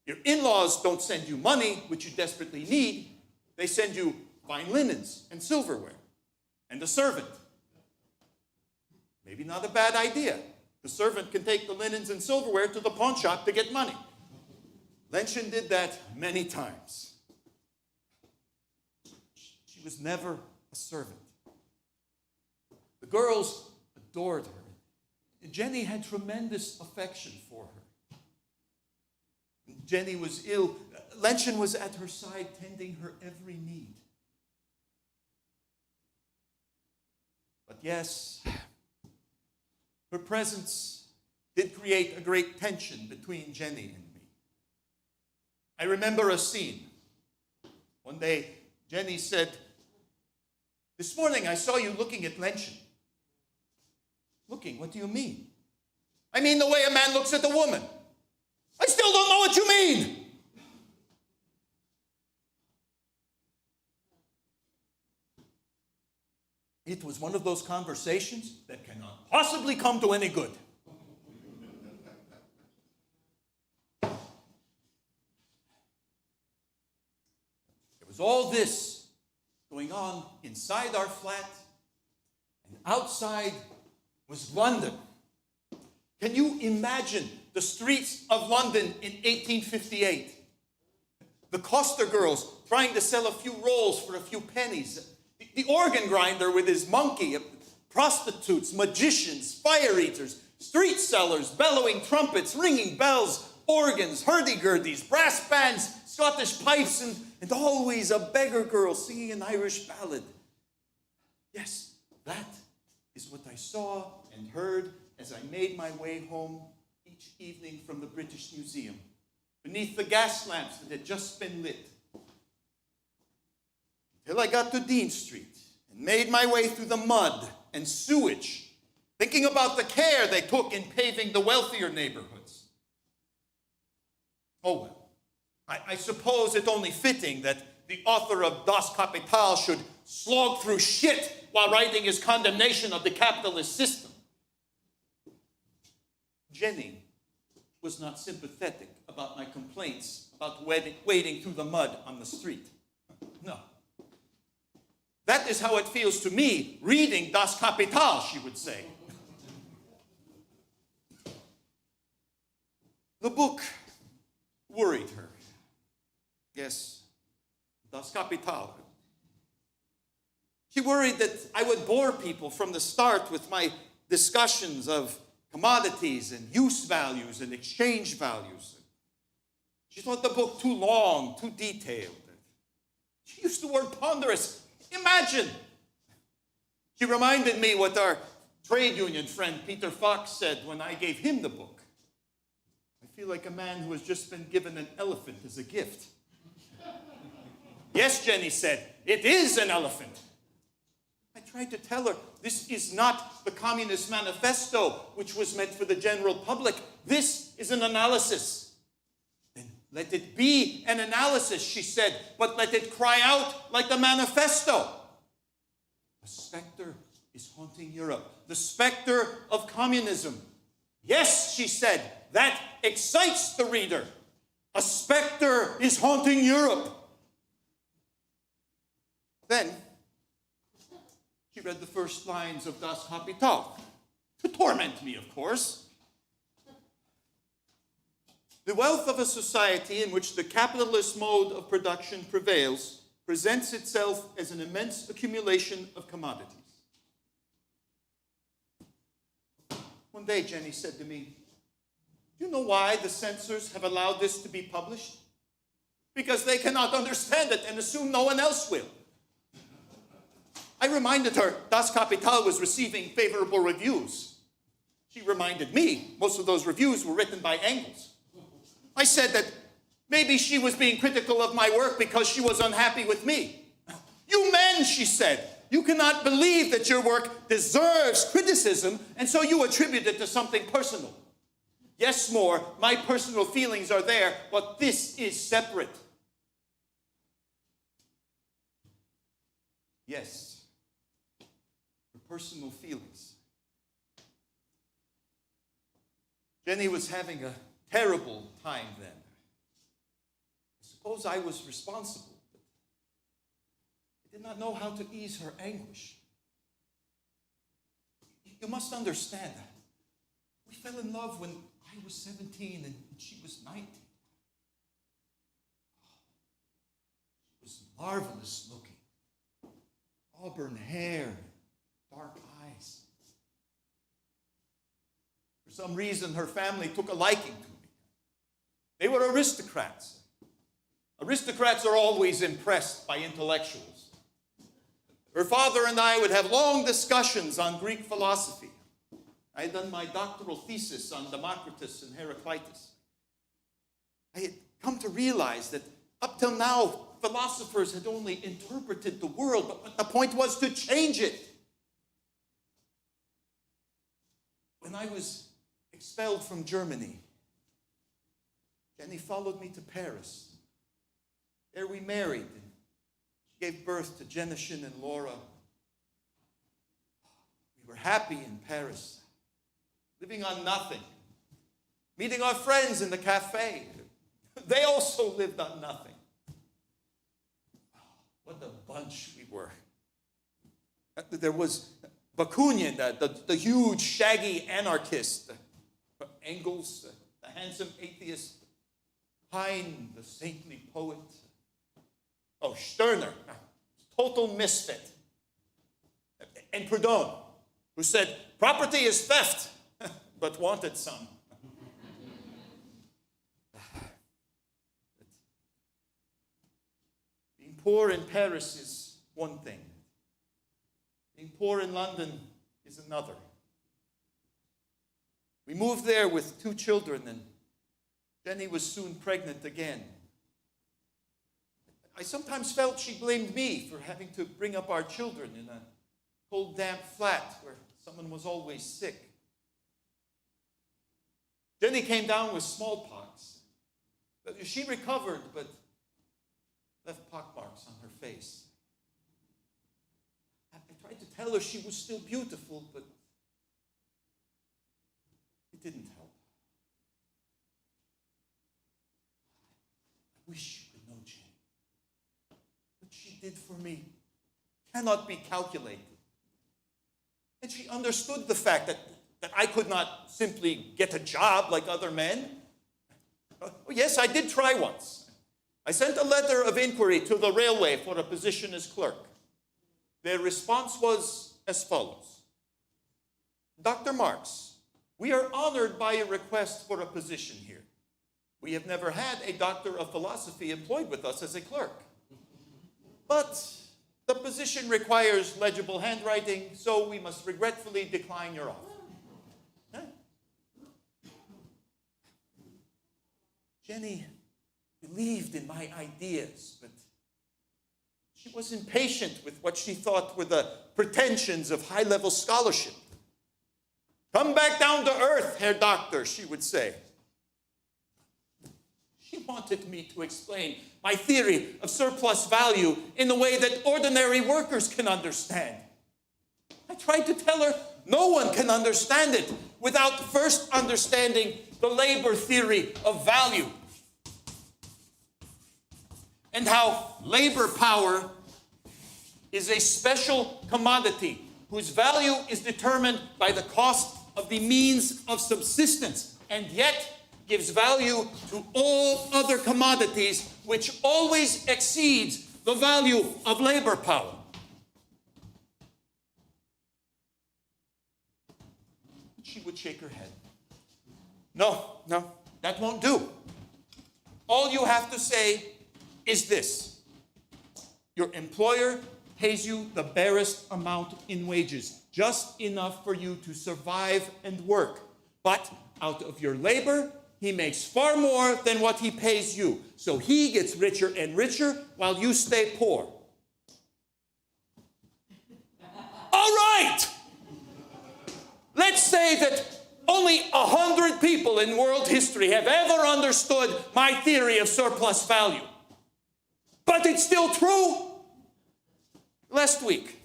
Your in-laws don't send you money, which you desperately need. They send you fine linens and silverware and a servant. Maybe not a bad idea. The servant can take the linens and silverware to the pawn shop to get money. Lenchen did that many times. She was never a servant. The girls adored her. Jenny had tremendous affection for her. Jenny was ill. Lenchen was at her side, tending her every need. But yes, her presence did create a great tension between Jenny and me. I remember a scene. One day, Jenny said, "This morning I saw you looking at Lenchen." Looking? What do you mean? I mean the way a man looks at a woman. I still don't know what you mean. It was one of those conversations that cannot possibly come to any good. There was all this going on inside our flat, and outside was London. Can you imagine the streets of London in 1858? The coster girls trying to sell a few rolls for a few pennies. The organ grinder with his monkey. Prostitutes, magicians, fire eaters, street sellers, bellowing trumpets, ringing bells, organs, hurdy-gurdies, brass bands, Scottish pipes, and always a beggar girl singing an Irish ballad. Yes, that is what I saw and heard as I made my way home each evening from the British Museum, beneath the gas lamps that had just been lit. Till I got to Dean Street and made my way through the mud and sewage, thinking about the care they took in paving the wealthier neighborhoods. Oh well, I suppose it's only fitting that the author of Das Kapital should slog through shit while writing his condemnation of the capitalist system. Jenny was not sympathetic about my complaints about wading through the mud on the street. No. That is how it feels to me reading Das Kapital, she would say. The book worried her. Yes, Das Kapital. She worried that I would bore people from the start with my discussions of commodities and use values and exchange values. She thought the book too long, too detailed. She used the word ponderous. Imagine. She reminded me what our trade union friend Peter Fox said when I gave him the book. I feel like a man who has just been given an elephant as a gift. Yes, Jenny said, it is an elephant. I tried to tell her, this is not the Communist Manifesto, which was meant for the general public. This is an analysis. Then let it be an analysis, she said, but let it cry out like the manifesto. A specter is haunting Europe. The specter of communism. Yes, she said, that excites the reader. A specter is haunting Europe. Then she read the first lines of Das Kapital, to torment me, of course. The wealth of a society in which the capitalist mode of production prevails presents itself as an immense accumulation of commodities. One day, Jenny said to me, "Do you know why the censors have allowed this to be published? Because they cannot understand it and assume no one else will." I reminded her Das Kapital was receiving favorable reviews. She reminded me most of those reviews were written by Engels. I said that maybe she was being critical of my work because she was unhappy with me. "You men," she said, "you cannot believe that your work deserves criticism, and so you attribute it to something personal. Yes, more, my personal feelings are there, but this is separate." Yes, her personal feelings. Jenny was having a terrible time then. I suppose I was responsible, but I did not know how to ease her anguish. You must understand, we fell in love when I was 17 and she was 19. She was marvelous looking. Auburn hair, dark eyes. For some reason, her family took a liking to me. They were aristocrats. Aristocrats are always impressed by intellectuals. Her father and I would have long discussions on Greek philosophy. I had done my doctoral thesis on Democritus and Heraclitus. I had come to realize that up till now, philosophers had only interpreted the world, but the point was to change it. When I was expelled from Germany, Jenny followed me to Paris. There we married, and she gave birth to Jenishin and Laura. We were happy in Paris, living on nothing, meeting our friends in the cafe. They also lived on nothing. What a bunch we were. There was Bakunin, the huge, shaggy anarchist. Engels, the handsome atheist. Heine, the saintly poet. Oh, Stirner, total misfit. And Proudhon, who said, property is theft, but wanted some. Being poor in Paris is one thing. Being poor in London is another. We moved there with 2 children, and Jenny was soon pregnant again. I sometimes felt she blamed me for having to bring up our children in a cold, damp flat where someone was always sick. Jenny came down with smallpox. She recovered, but left pockmarks on her face. I tried to tell her she was still beautiful, but it didn't help. I wish you could know Jenny. What she did for me cannot be calculated. And she understood the fact that I could not simply get a job like other men. Oh, yes, I did try once. I sent a letter of inquiry to the railway for a position as clerk. Their response was as follows. Dr. Marx, we are honored by a request for a position here. We have never had a doctor of philosophy employed with us as a clerk. But the position requires legible handwriting, so we must regretfully decline your offer. Huh? Jenny believed in my ideas, but She was impatient with what she thought were the pretensions of high-level scholarship. "Come back down to earth, Herr Doctor," she would say. She wanted me to explain my theory of surplus value in a way that ordinary workers can understand. I tried to tell her no one can understand it without first understanding the labor theory of value and how labor power is a special commodity whose value is determined by the cost of the means of subsistence, and yet gives value to all other commodities, which always exceeds the value of labor power. She would shake her head. No, that won't do. All you have to say is this: your employer pays you the barest amount in wages, just enough for you to survive and work. But out of your labor, he makes far more than what he pays you. So he gets richer and richer while you stay poor. All right! Let's say that only 100 people in world history have ever understood my theory of surplus value. But it's still true. Last week,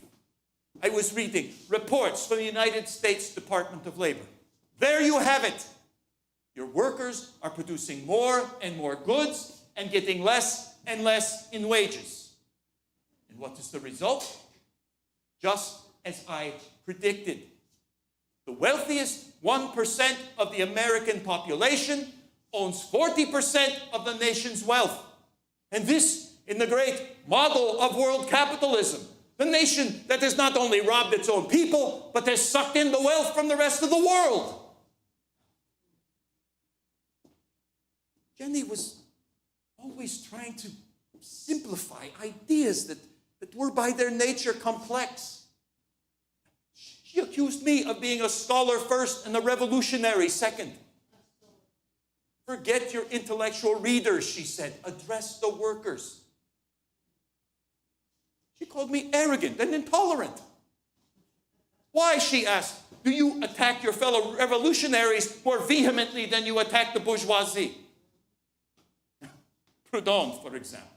I was reading reports from the United States Department of Labor. There you have it. Your workers are producing more and more goods and getting less and less in wages. And what is the result? Just as I predicted. The wealthiest 1% of the American population owns 40% of the nation's wealth. And this in the great model of world capitalism. The nation that has not only robbed its own people, but has sucked in the wealth from the rest of the world. Jenny was always trying to simplify ideas that were by their nature complex. She accused me of being a scholar first and a revolutionary second. Forget your intellectual readers, she said. Address the workers. She called me arrogant and intolerant. Why, she asked, do you attack your fellow revolutionaries more vehemently than you attack the bourgeoisie? Proudhon, for example.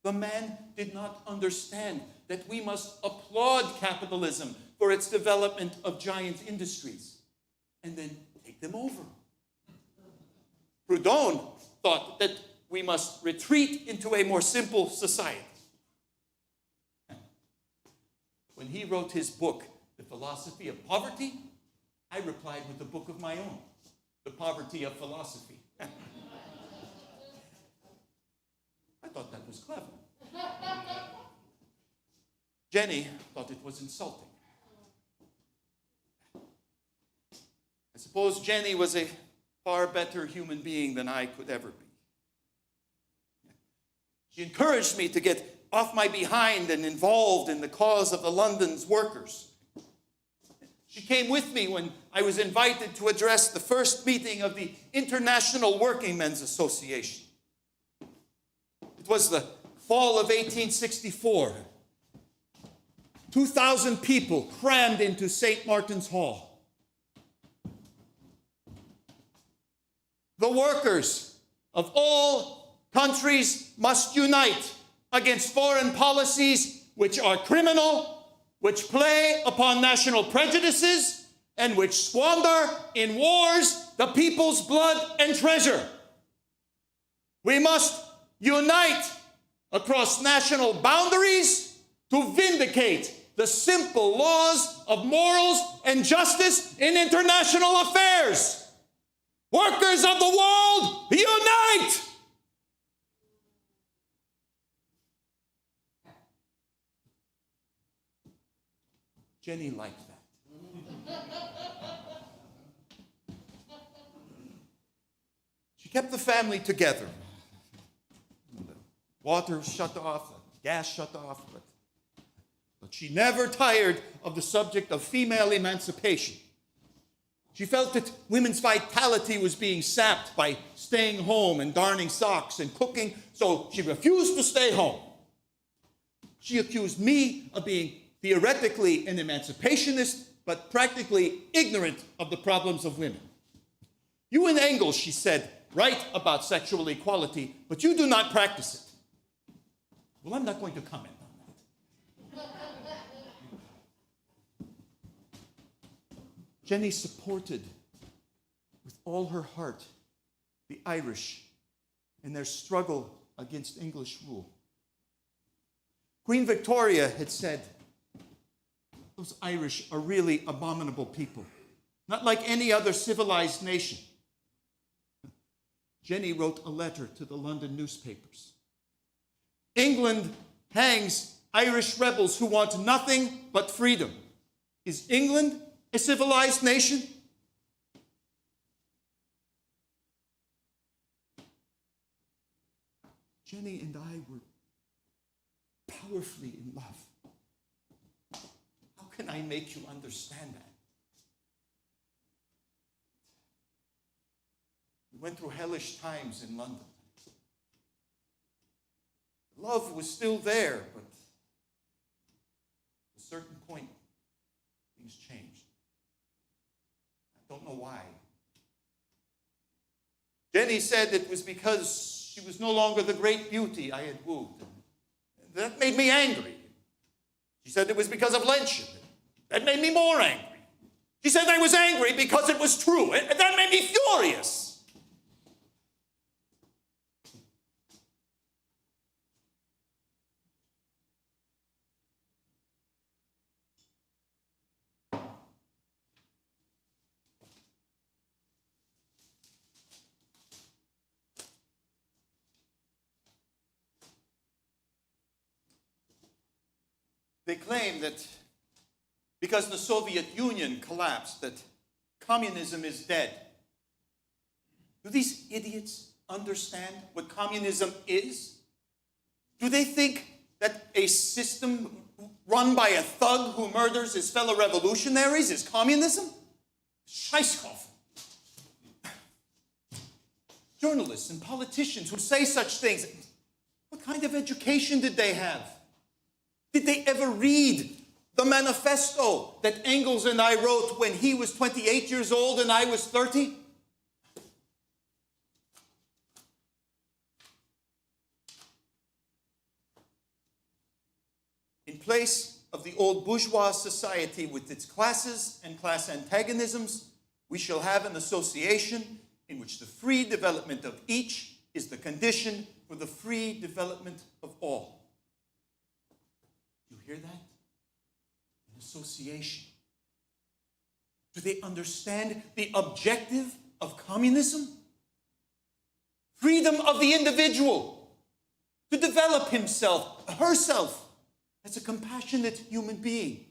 The man did not understand that we must applaud capitalism for its development of giant industries and then take them over. Proudhon thought that we must retreat into a more simple society. When he wrote his book, The Philosophy of Poverty, I replied with a book of my own, The Poverty of Philosophy. I thought that was clever. Jenny thought it was insulting. I suppose Jenny was a far better human being than I could ever be. She encouraged me to get off my behind and involved in the cause of the London's workers. She came with me when I was invited to address the first meeting of the International Working Men's Association. It was the fall of 1864. 2,000 people crammed into St. Martin's Hall. The workers of all countries must unite against foreign policies which are criminal, which play upon national prejudices, and which squander in wars the people's blood and treasure. We must unite across national boundaries to vindicate the simple laws of morals and justice in international affairs. Workers of the world, unite! Jenny liked that. She kept the family together. The water shut off, the gas shut off, but she never tired of the subject of female emancipation. She felt that women's vitality was being sapped by staying home and darning socks and cooking, so she refused to stay home. She accused me of being theoretically an emancipationist, but practically ignorant of the problems of women. You and Engels, she said, write about sexual equality, but you do not practice it. Well, I'm not going to comment on that. Jenny supported with all her heart the Irish in their struggle against English rule. Queen Victoria had said, those Irish are really abominable people, not like any other civilized nation. Jenny wrote a letter to the London newspapers. England hangs Irish rebels who want nothing but freedom. Is England a civilized nation? Jenny and I were powerfully in love. How can I make you understand that? We went through hellish times in London. Love was still there, but at a certain point, things changed. I don't know why. Jenny said it was because she was no longer the great beauty I had wooed. And that made me angry. She said it was because of lynching. That made me more angry. She said I was angry because it was true. And that made me furious. They claim that because the Soviet Union collapsed, that communism is dead. Do these idiots understand what communism is? Do they think that a system run by a thug who murders his fellow revolutionaries is communism? Scheisskopf. Journalists and politicians who say such things, what kind of education did they have? Did they ever read the manifesto that Engels and I wrote when he was 28 years old and I was 30? In place of the old bourgeois society with its classes and class antagonisms, we shall have an association in which the free development of each is the condition for the free development of all. You hear that? An association. Do they understand the objective of communism? Freedom of the individual to develop himself, herself, as a compassionate human being.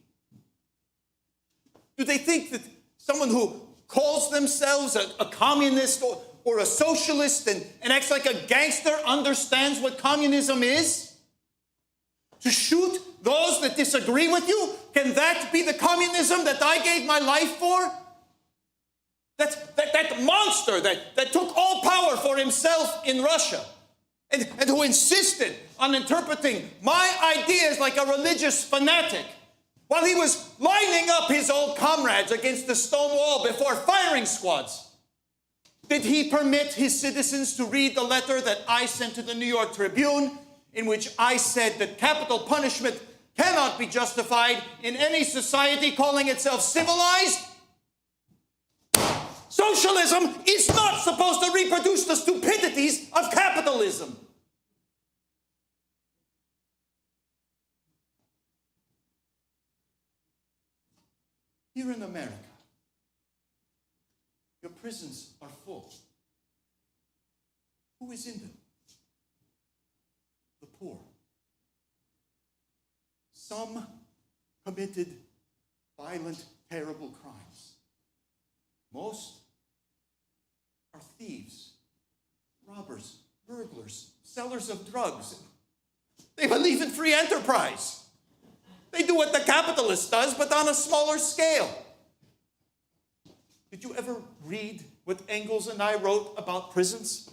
Do they think that someone who calls themselves a communist or a socialist and acts like a gangster understands what communism is? To shoot those that disagree with you? Can that be the communism that I gave my life for? That monster that took all power for himself in Russia and who insisted on interpreting my ideas like a religious fanatic while he was lining up his old comrades against the stone wall before firing squads. Did he permit his citizens to read the letter that I sent to the New York Tribune, in which I said that capital punishment cannot be justified in any society calling itself civilized? Socialism is not supposed to reproduce the stupidities of capitalism. Here in America, your prisons are full. Who is in them? The poor. Some committed violent, terrible crimes. Most are thieves, robbers, burglars, sellers of drugs. They believe in free enterprise. They do what the capitalist does, but on a smaller scale. Did you ever read what Engels and I wrote about prisons?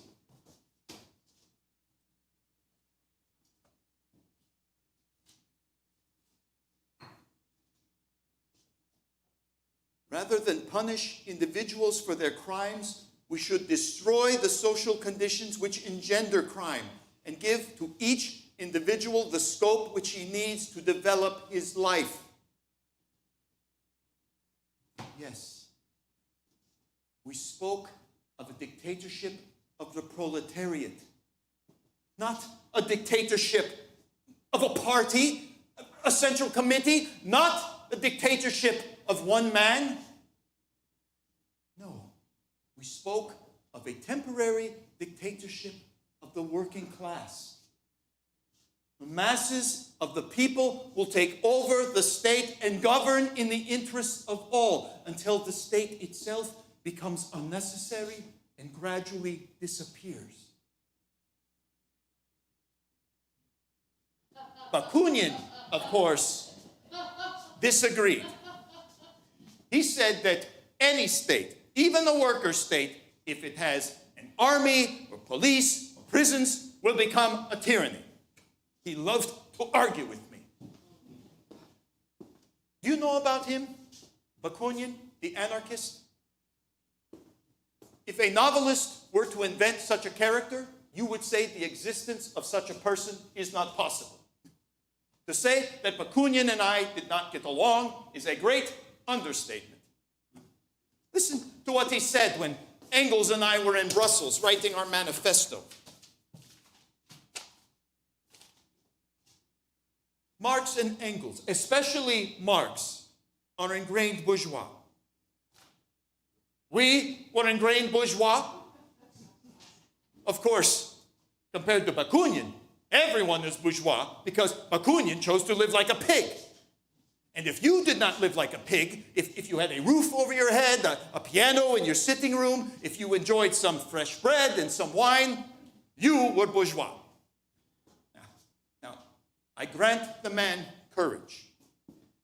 punish individuals for their crimes, we should destroy the social conditions which engender crime and give to each individual the scope which he needs to develop his life. Yes, we spoke of a dictatorship of the proletariat, not a dictatorship of a party, a central committee, not a dictatorship of one man. No, we spoke of a temporary dictatorship of the working class. The masses of the people will take over the state and govern in the interests of all until the state itself becomes unnecessary and gradually disappears. Bakunin, of course, disagreed. He said that any state, even a worker state, if it has an army or police or prisons, will become a tyranny. He loved to argue with me. Do you know about him, Bakunin, the anarchist? If a novelist were to invent such a character, you would say the existence of such a person is not possible. To say that Bakunin and I did not get along is a great understatement. Listen to what he said when Engels and I were in Brussels writing our manifesto. Marx and Engels, especially Marx, are ingrained bourgeois. We were ingrained bourgeois. Of course, compared to Bakunin, everyone is bourgeois because Bakunin chose to live like a pig. And if you did not live like a pig, if you had a roof over your head, a piano in your sitting room, if you enjoyed some fresh bread and some wine, you were bourgeois. Now, I grant the man courage.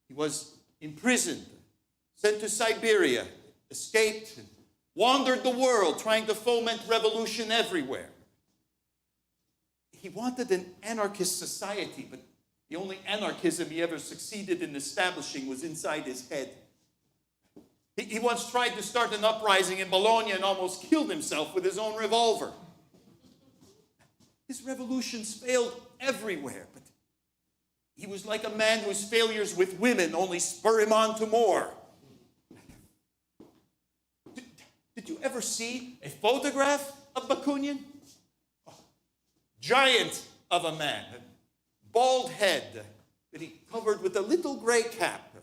He was imprisoned, sent to Siberia, escaped, and wandered the world trying to foment revolution everywhere. He wanted an anarchist society, but the only anarchism he ever succeeded in establishing was inside his head. He once tried to start an uprising in Bologna and almost killed himself with his own revolver. His revolutions failed everywhere, but he was like a man whose failures with women only spur him on to more. Did you ever see a photograph of Bakunin? Giant of a man, bald head that he covered with a little gray cap,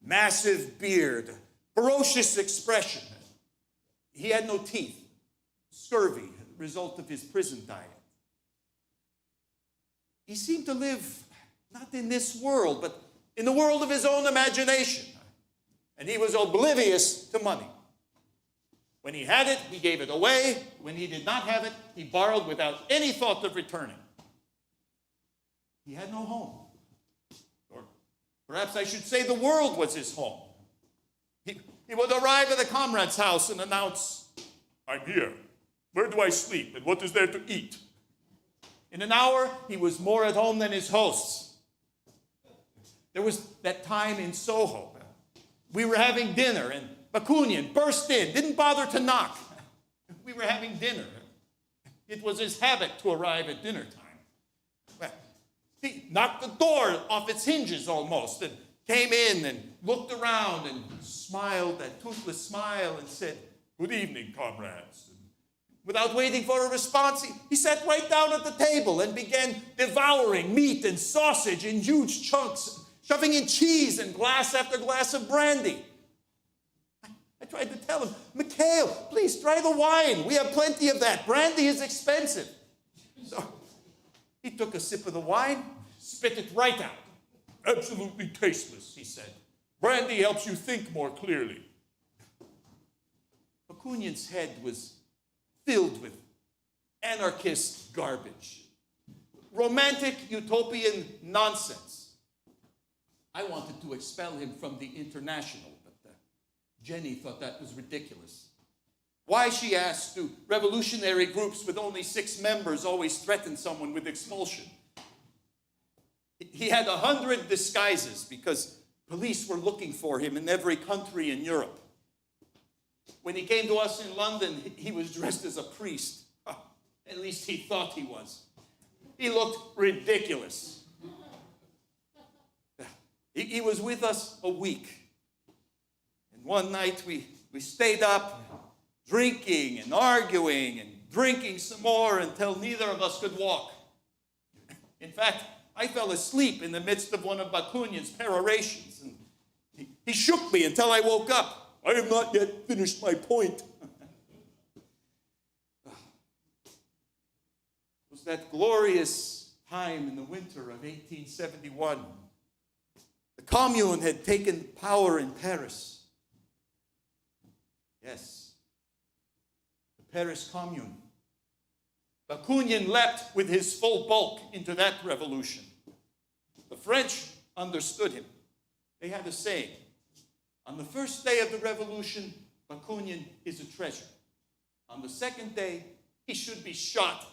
massive beard, ferocious expression. He had no teeth, scurvy, result of his prison diet. He seemed to live not in this world, but in the world of his own imagination. And he was oblivious to money. When he had it, he gave it away. When he did not have it, he borrowed without any thought of returning. He had no home. Or perhaps I should say the world was his home. He would arrive at a comrade's house and announce, "I'm here. Where do I sleep? And what is there to eat?" In an hour, he was more at home than his hosts. There was that time in SOHO. We were having dinner, and Bakunin burst in, didn't bother to knock. We were having dinner. It was his habit to arrive at dinner time. He knocked the door off its hinges almost and came in and looked around and smiled that toothless smile and said, "Good evening, comrades." And without waiting for a response, he sat right down at the table and began devouring meat and sausage in huge chunks, shoving in cheese and glass after glass of brandy. I tried to tell him, "Mikhail, please try the wine. We have plenty of that. Brandy is expensive." So he took a sip of the wine, spit it right out. "Absolutely tasteless," he said. "Brandy helps you think more clearly." Bakunin's head was filled with anarchist garbage, romantic utopian nonsense. I wanted to expel him from the International, but Jenny thought that was ridiculous. Why, she asked, do revolutionary groups with only 6 members always threaten someone with expulsion? He had 100 disguises because police were looking for him in every country in Europe. When he came to us in London, he was dressed as a priest. At least he thought he was. He looked ridiculous. He was with us a week. And one night we stayed up drinking and arguing and drinking some more until neither of us could walk. In fact, I fell asleep in the midst of one of Bakunin's perorations. And he shook me until I woke up. I have not yet finished my point. It was that glorious time in the winter of 1871. The Commune had taken power in Paris. Yes, the Paris Commune. Bakunin leapt with his full bulk into that revolution. The French understood him. They had a saying: on the first day of the revolution, Bakunin is a treasure. On the second day, he should be shot.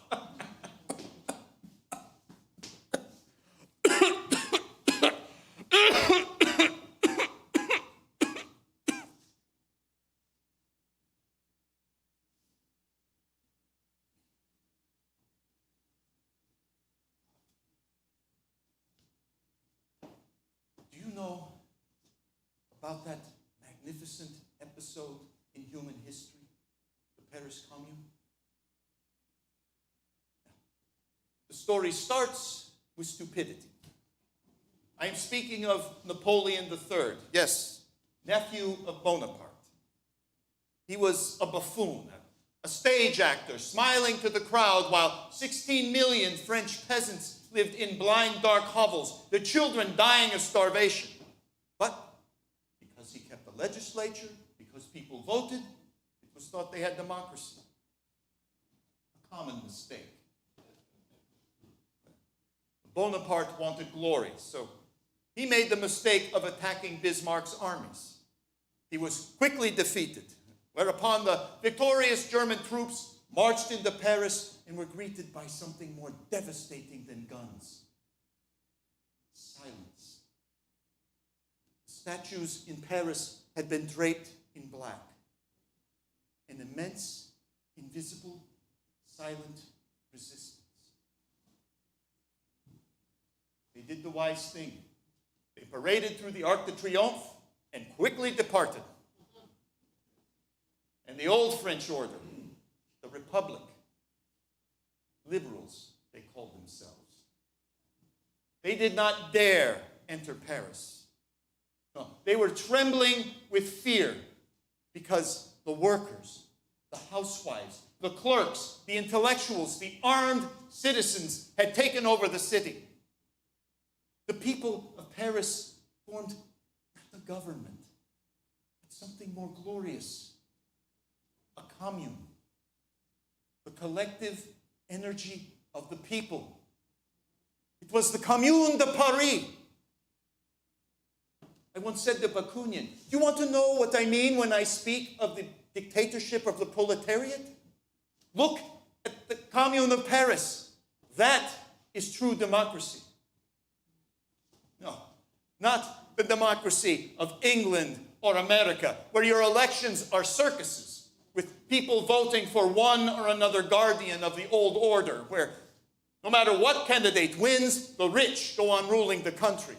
Do you know about that magnificent episode in human history, the Paris Commune? The story starts with stupidity. I am speaking of Napoleon III, yes, nephew of Bonaparte. He was a buffoon, a stage actor, smiling to the crowd while 16 million French peasants lived in blind, dark hovels, their children dying of starvation. But because he kept the legislature, because people voted, it was thought they had democracy. A common mistake. Bonaparte wanted glory, so he made the mistake of attacking Bismarck's armies. He was quickly defeated, whereupon the victorious German troops marched into Paris and were greeted by something more devastating than guns: silence. The statues in Paris had been draped in black. An immense, invisible, silent resistance. They did the wise thing. They paraded through the Arc de Triomphe and quickly departed. And the old French order, the Republic, liberals, they called themselves, they did not dare enter Paris. No, they were trembling with fear because the workers, the housewives, the clerks, the intellectuals, the armed citizens had taken over the city. The people of Paris formed not the government, but something more glorious: a commune, the collective energy of the people. It was the Commune de Paris. I once said to Bakunin, do you want to know what I mean when I speak of the dictatorship of the proletariat? Look at the Commune of Paris. That is true democracy. No, not the democracy of England or America, where your elections are circuses, with people voting for one or another guardian of the old order, where no matter what candidate wins, the rich go on ruling the country.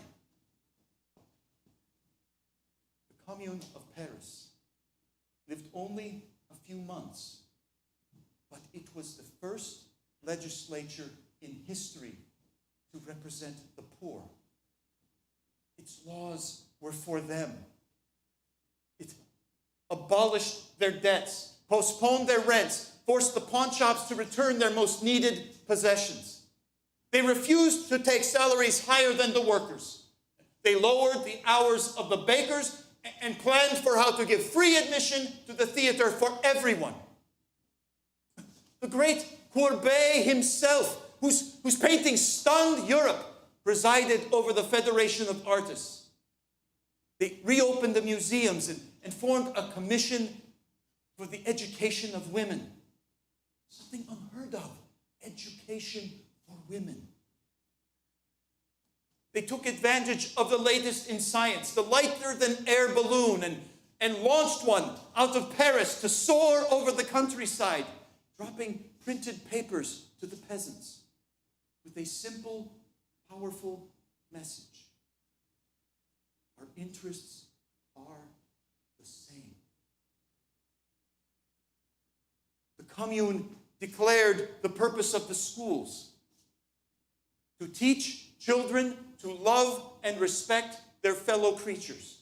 The Commune of Paris lived only a few months, but it was the first legislature in history to represent the poor. Its laws were for them. It abolished their debts, postponed their rents, forced the pawnshops to return their most needed possessions. They refused to take salaries higher than the workers. They lowered the hours of the bakers and planned for how to give free admission to the theater for everyone. The great Courbet himself, whose paintings stunned Europe, presided over the Federation of Artists. They reopened the museums and formed a commission for the education of women. Something unheard of. Education for women. They took advantage of the latest in science, the lighter-than-air balloon, and launched one out of Paris to soar over the countryside, dropping printed papers to the peasants with a simple, powerful message. Our interests are the same. The Commune declared the purpose of the schools: to teach children to love and respect their fellow creatures.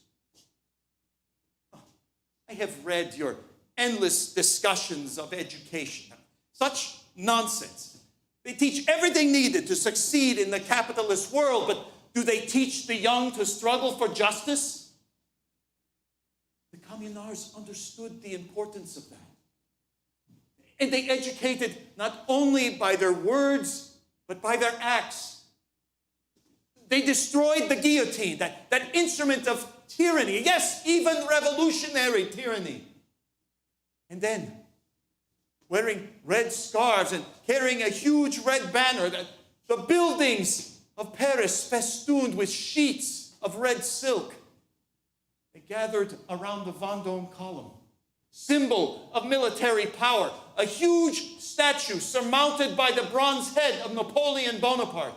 I have read your endless discussions of education. Such nonsense. They teach everything needed to succeed in the capitalist world, but do they teach the young to struggle for justice? The communards understood the importance of that. And they educated not only by their words, but by their acts. They destroyed the guillotine, that instrument of tyranny, yes, even revolutionary tyranny. And then, wearing red scarves and carrying a huge red banner, the buildings of Paris festooned with sheets of red silk, they gathered around the Vendôme column, symbol of military power, a huge statue surmounted by the bronze head of Napoleon Bonaparte.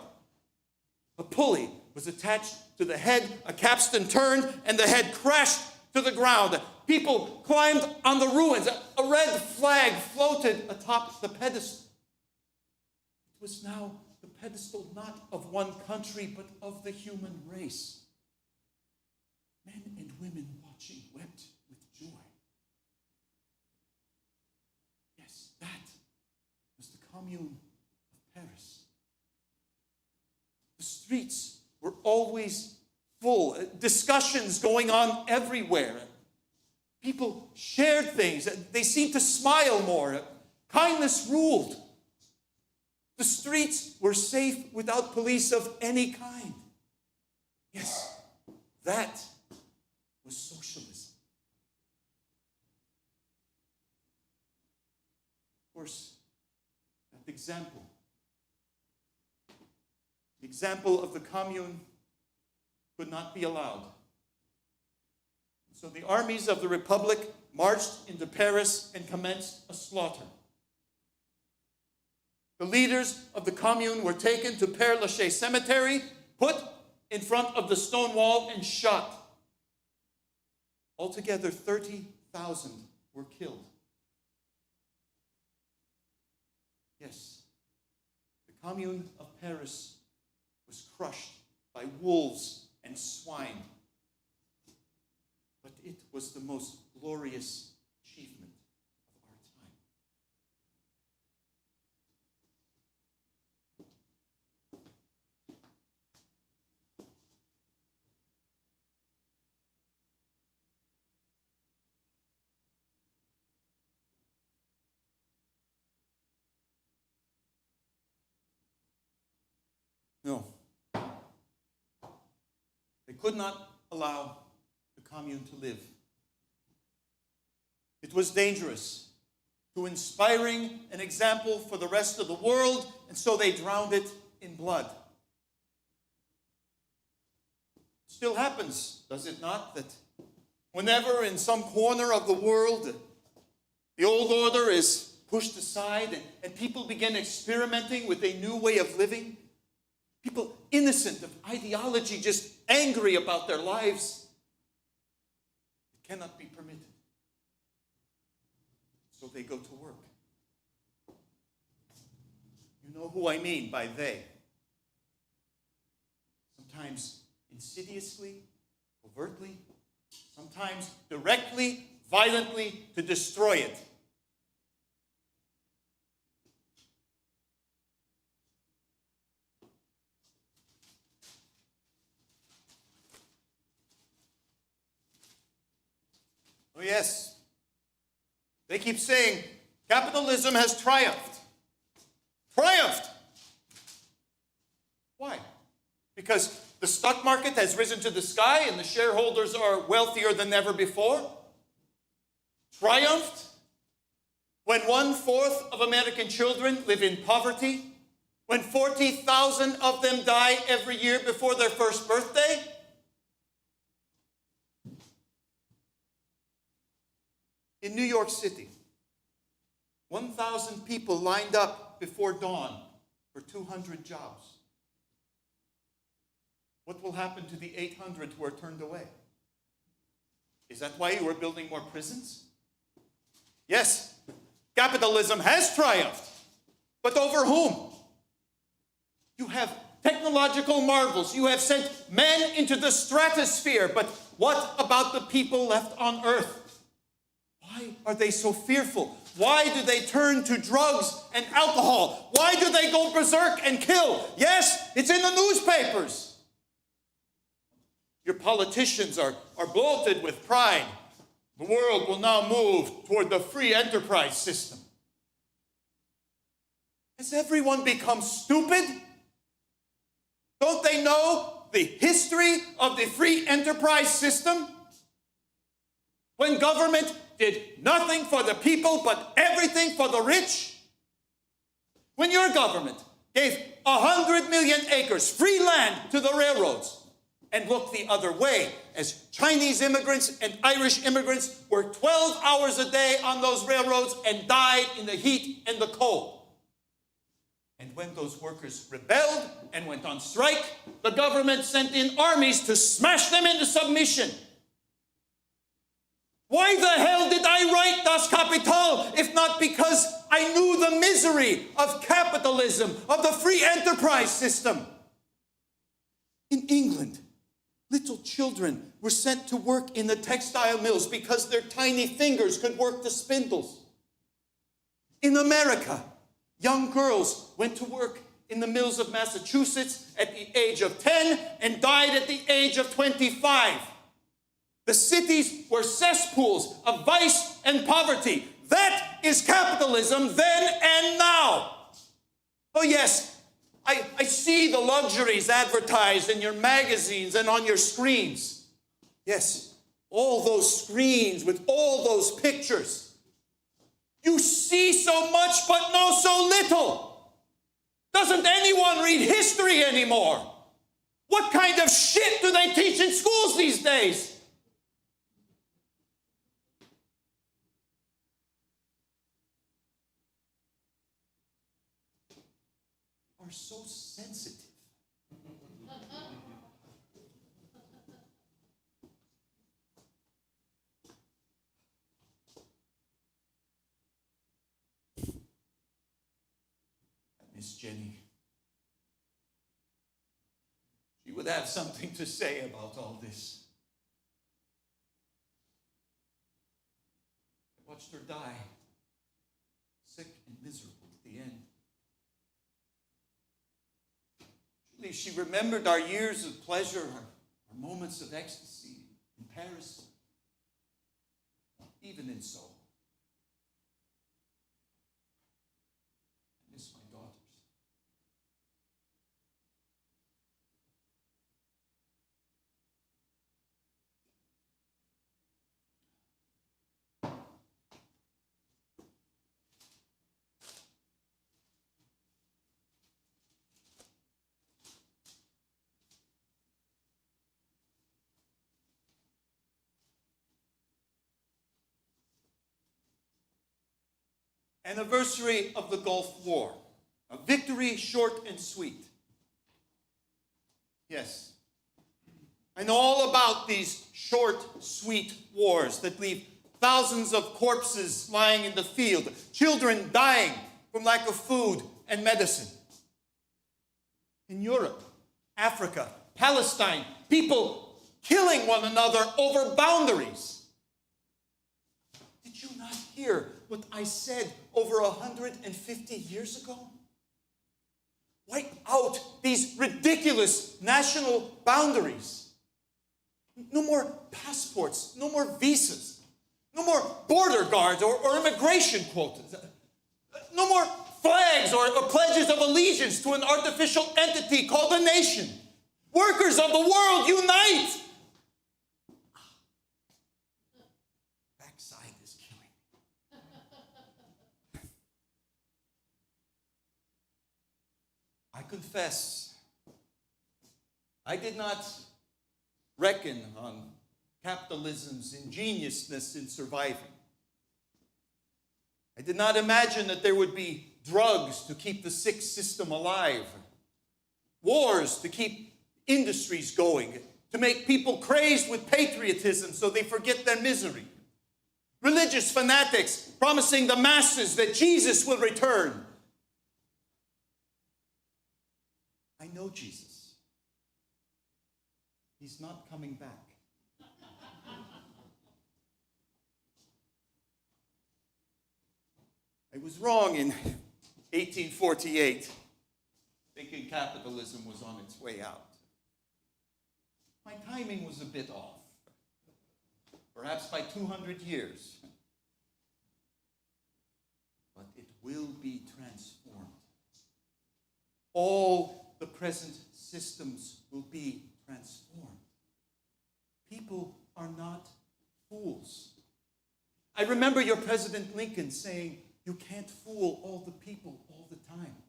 A pulley was attached to the head, a capstan turned, and the head crashed to the ground. People climbed on the ruins. A red flag floated atop the pedestal. It was now the pedestal not of one country, but of the human race. Men and women watching wept with joy. Yes, that was the Commune of Paris. The streets were always full, discussions going on everywhere. People shared things. They seemed to smile more. Kindness ruled. The streets were safe without police of any kind. Yes, that was socialism. Of course, that example, the example of the Commune, could not be allowed. So the armies of the Republic marched into Paris and commenced a slaughter. The leaders of the Commune were taken to Père Lachaise Cemetery, put in front of the stone wall, and shot. Altogether, 30,000 were killed. Yes, the Commune of Paris was crushed by wolves and swine. But it was the most glorious achievement of our time. No. They could not allow the Commune to live. It was dangerous, too inspiring an example for the rest of the world, and so they drowned it in blood. It still happens, does it not, that whenever in some corner of the world the old order is pushed aside and people begin experimenting with a new way of living, people innocent of ideology, just angry about their lives, it cannot be permitted. So they go to work. You know who I mean by they. Sometimes insidiously, covertly, sometimes directly, violently, to destroy it. Oh yes, they keep saying capitalism has triumphed. Triumphed! Why? Because the stock market has risen to the sky and the shareholders are wealthier than ever before? Triumphed? When 1/4 of American children live in poverty? When 40,000 of them die every year before their first birthday? In New York City, 1,000 people lined up before dawn for 200 jobs. What will happen to the 800 who are turned away? Is that why you are building more prisons? Yes, capitalism has triumphed, but over whom? You have technological marvels. You have sent men into the stratosphere, but what about the people left on earth? Why are they so fearful? Why do they turn to drugs and alcohol? Why do they go berserk and kill? Yes, it's in the newspapers. Your politicians are bloated with pride. The world will now move toward the free enterprise system. Has everyone become stupid? Don't they know the history of the free enterprise system? When government did nothing for the people but everything for the rich? When your government gave 100 million acres free land to the railroads and looked the other way as Chinese immigrants and Irish immigrants worked 12 hours a day on those railroads and died in the heat and the cold. And when those workers rebelled and went on strike, the government sent in armies to smash them into submission. Why the hell did I write Das Kapital if not because I knew the misery of capitalism, of the free enterprise system? In England, little children were sent to work in the textile mills because their tiny fingers could work the spindles. In America, young girls went to work in the mills of Massachusetts at the age of 10 and died at the age of 25. The cities were cesspools of vice and poverty. That is capitalism then and now. Oh yes, I see the luxuries advertised in your magazines and on your screens. Yes, all those screens with all those pictures. You see so much but know so little. Doesn't anyone read history anymore? What kind of shit do they teach in schools these days? Are so sensitive. Miss Jenny. She would have something to say about all this. I watched her die, sick and miserable at the end. Surely she remembered our years of pleasure, our moments of ecstasy in Paris, even in SOHO. I miss my daughters. Anniversary of the Gulf War. A victory short and sweet. Yes. I know all about these short, sweet wars that leave thousands of corpses lying in the field, children dying from lack of food and medicine. In Europe, Africa, Palestine, people killing one another over boundaries. Did you not hear what I said over 150 years ago? Wipe out these ridiculous national boundaries. No more passports, no more visas, no more border guards or immigration quotas. No more flags or pledges of allegiance to an artificial entity called a nation. Workers of the world, unite! Backside is killing me. I confess, I did not reckon on capitalism's ingeniousness in surviving. I did not imagine that there would be drugs to keep the sick system alive, wars to keep industries going, to make people crazed with patriotism so they forget their misery, religious fanatics promising the masses that Jesus will return. I know Jesus. He's not coming back. I was wrong in 1848, thinking capitalism was on its way out. My timing was a bit off, perhaps by 200 years. But it will be transformed. All the present systems will be transformed. People are not fools. I remember your President Lincoln saying, "You can't fool all the people all the time."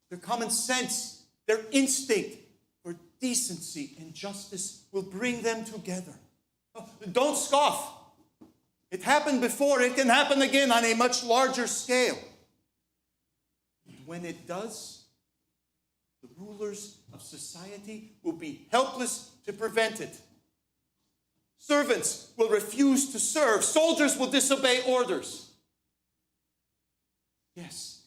Their common sense, their instinct for decency and justice will bring them together. Don't scoff. It happened before. It can happen again on a much larger scale. And when it does, the rulers of society will be helpless to prevent it. Servants will refuse to serve. Soldiers will disobey orders. Yes,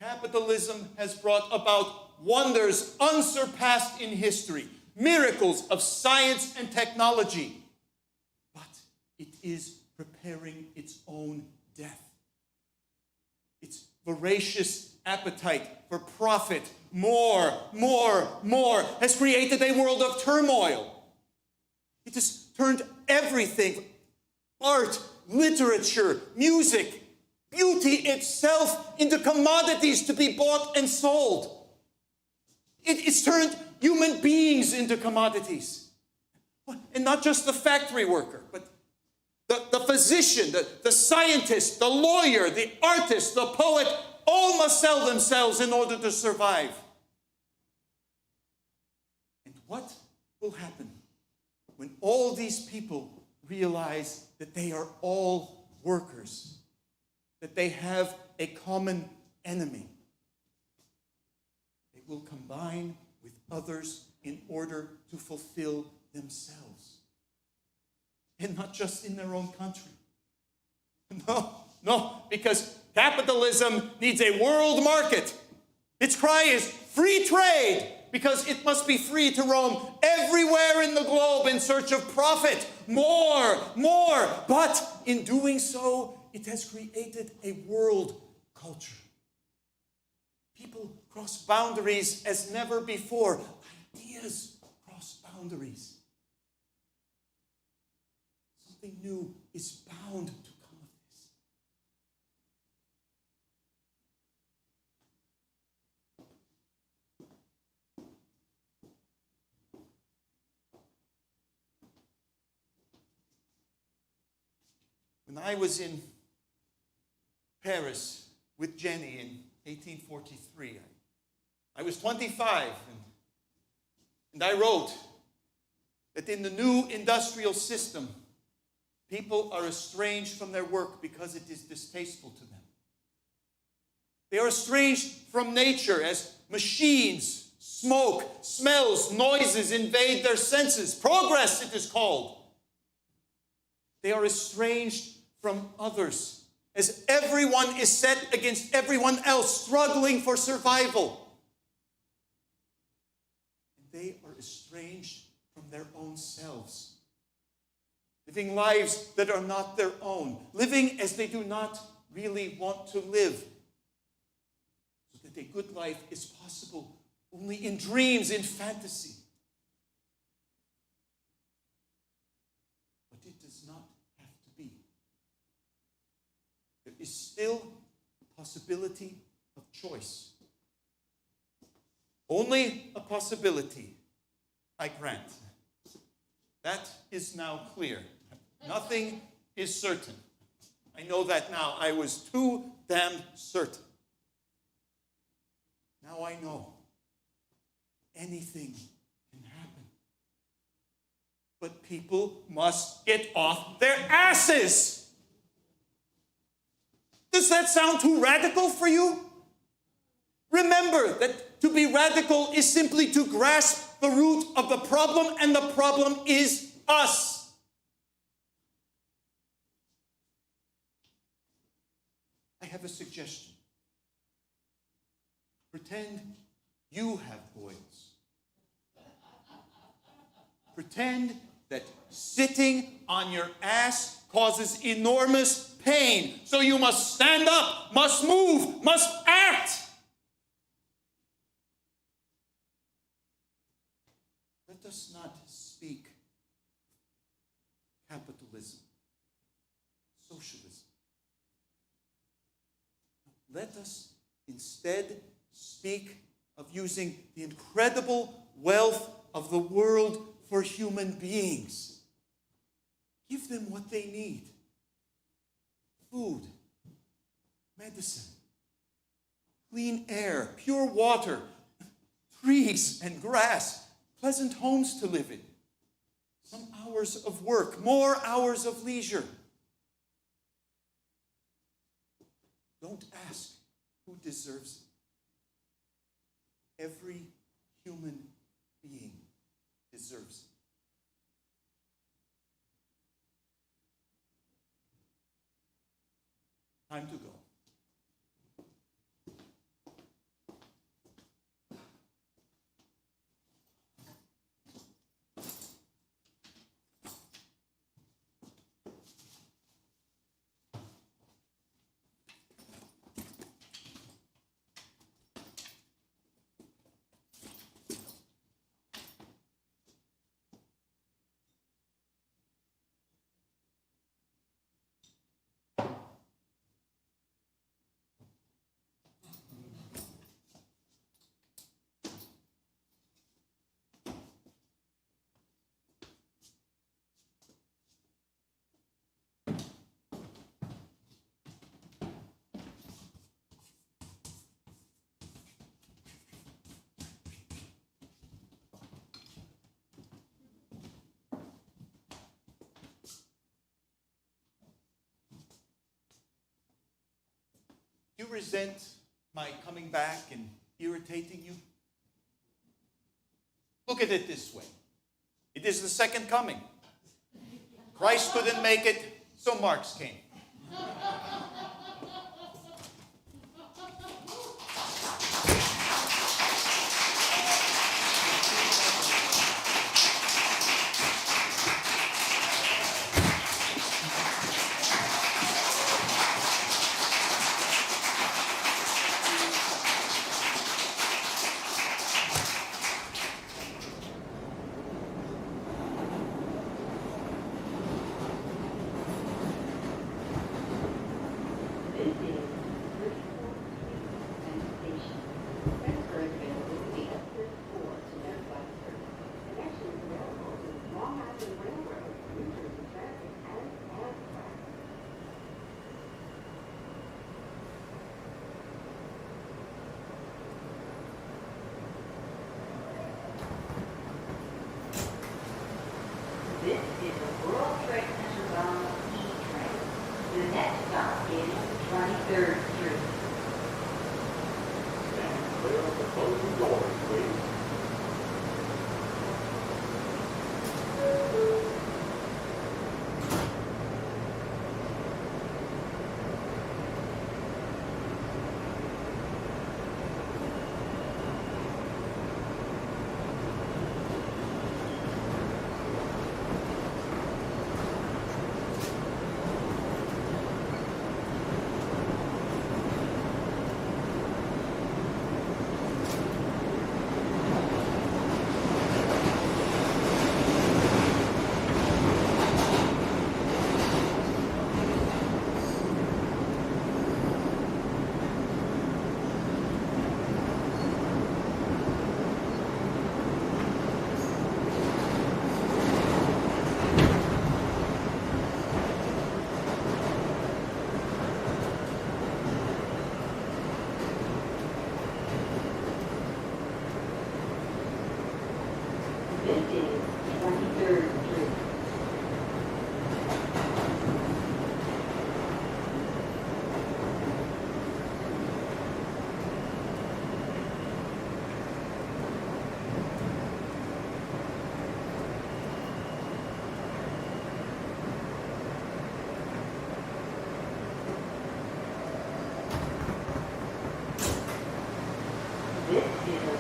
capitalism has brought about wonders unsurpassed in history, miracles of science and technology. But it is preparing its own death. Its voracious appetite for profit, more, has created a world of turmoil. It has turned everything, art, literature, music, beauty itself, into commodities to be bought and sold. It's turned human beings into commodities. And not just the factory worker, but the physician, the scientist, the lawyer, the artist, the poet, all must sell themselves in order to survive. And what will happen when all these people realize that they are all workers, that they have a common enemy? They will combine with others in order to fulfill themselves. And not just in their own country. No, because capitalism needs a world market. Its cry is free trade, because it must be free to roam everywhere in the globe in search of profit. More. But in doing so, it has created a world culture. People cross boundaries as never before. Ideas cross boundaries. Something new is bound to come of this. When I was in Paris with Jenny in 1843, I was 25, and I wrote that in the new industrial system, people are estranged from their work because it is distasteful to them. They are estranged from nature as machines, smoke, smells, noises invade their senses. Progress, it is called. They are estranged from others as everyone is set against everyone else, struggling for survival. And they are estranged from their own selves, living lives that are not their own, living as they do not really want to live, so that a good life is possible only in dreams, in fantasy. But it does not have to be. There is still a possibility of choice. Only a possibility, I grant. That is now clear. Nothing is certain. I know that now. I was too damned certain. Now I know. Anything can happen. But people must get off their asses. Does that sound too radical for you? Remember that to be radical is simply to grasp the root of the problem, and the problem is us. I have a suggestion. Pretend you have boils. Pretend that sitting on your ass causes enormous pain. So you must stand up, must move, must act. Let us not speak capitalism, socialism. Let us instead speak of using the incredible wealth of the world for human beings. Give them what they need. Food, medicine, clean air, pure water, trees and grass, pleasant homes to live in, some hours of work, more hours of leisure. Don't ask who deserves it. Every human being deserves it. Time to go. Do you resent my coming back and irritating you? Look at it this way. It is the second coming. Christ couldn't make it, so Marx came. This is the World Trade Center bound E-train. The next stop is 23rd Street. Stand clear of the closing doors, please.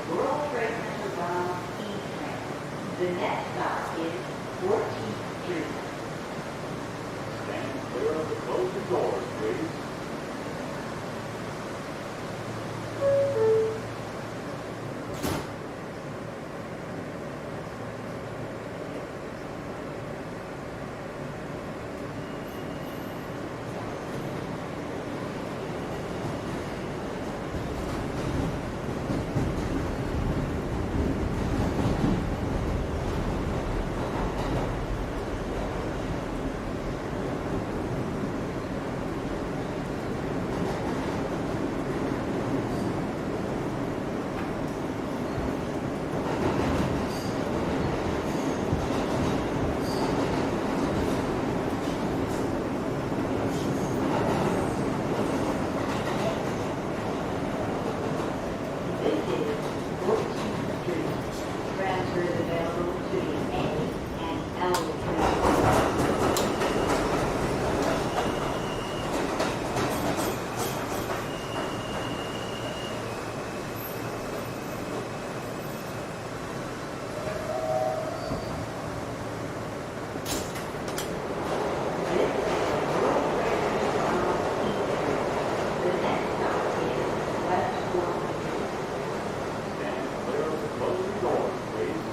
World Trade Center bound E-train. The next stop is 14th Street. Stand clear of the closing doors, please. This is 14th Street. Transfers available to the A and L trains. This is World Trade Center bound E-train. The next stop is West 4th Street. Stand clear of the closing doors, please.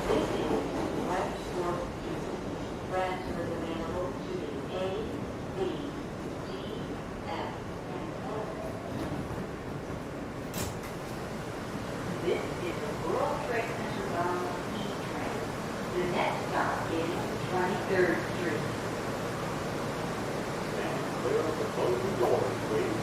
This is West 4th Street. Transfers available to the A, B, D, F, and L. This is the World Trade Center bound E-train. The next stop is 23rd Street. Stand clear of the closing doors, please.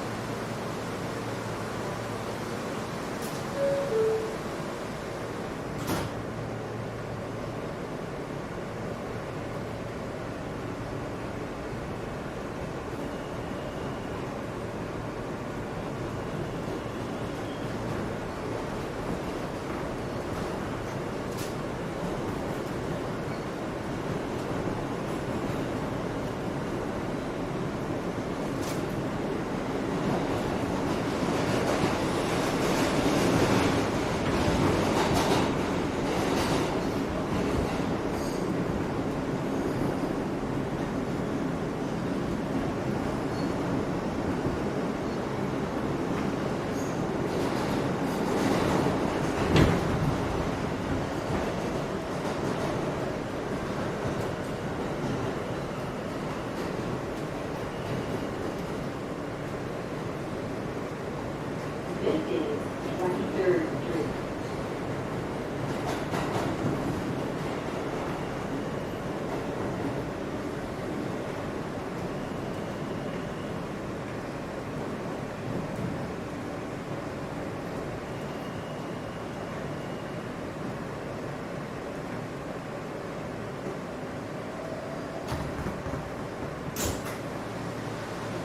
This is 23rd Street.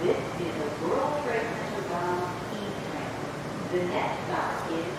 This is a World Trade Center bound E-train. The next stop is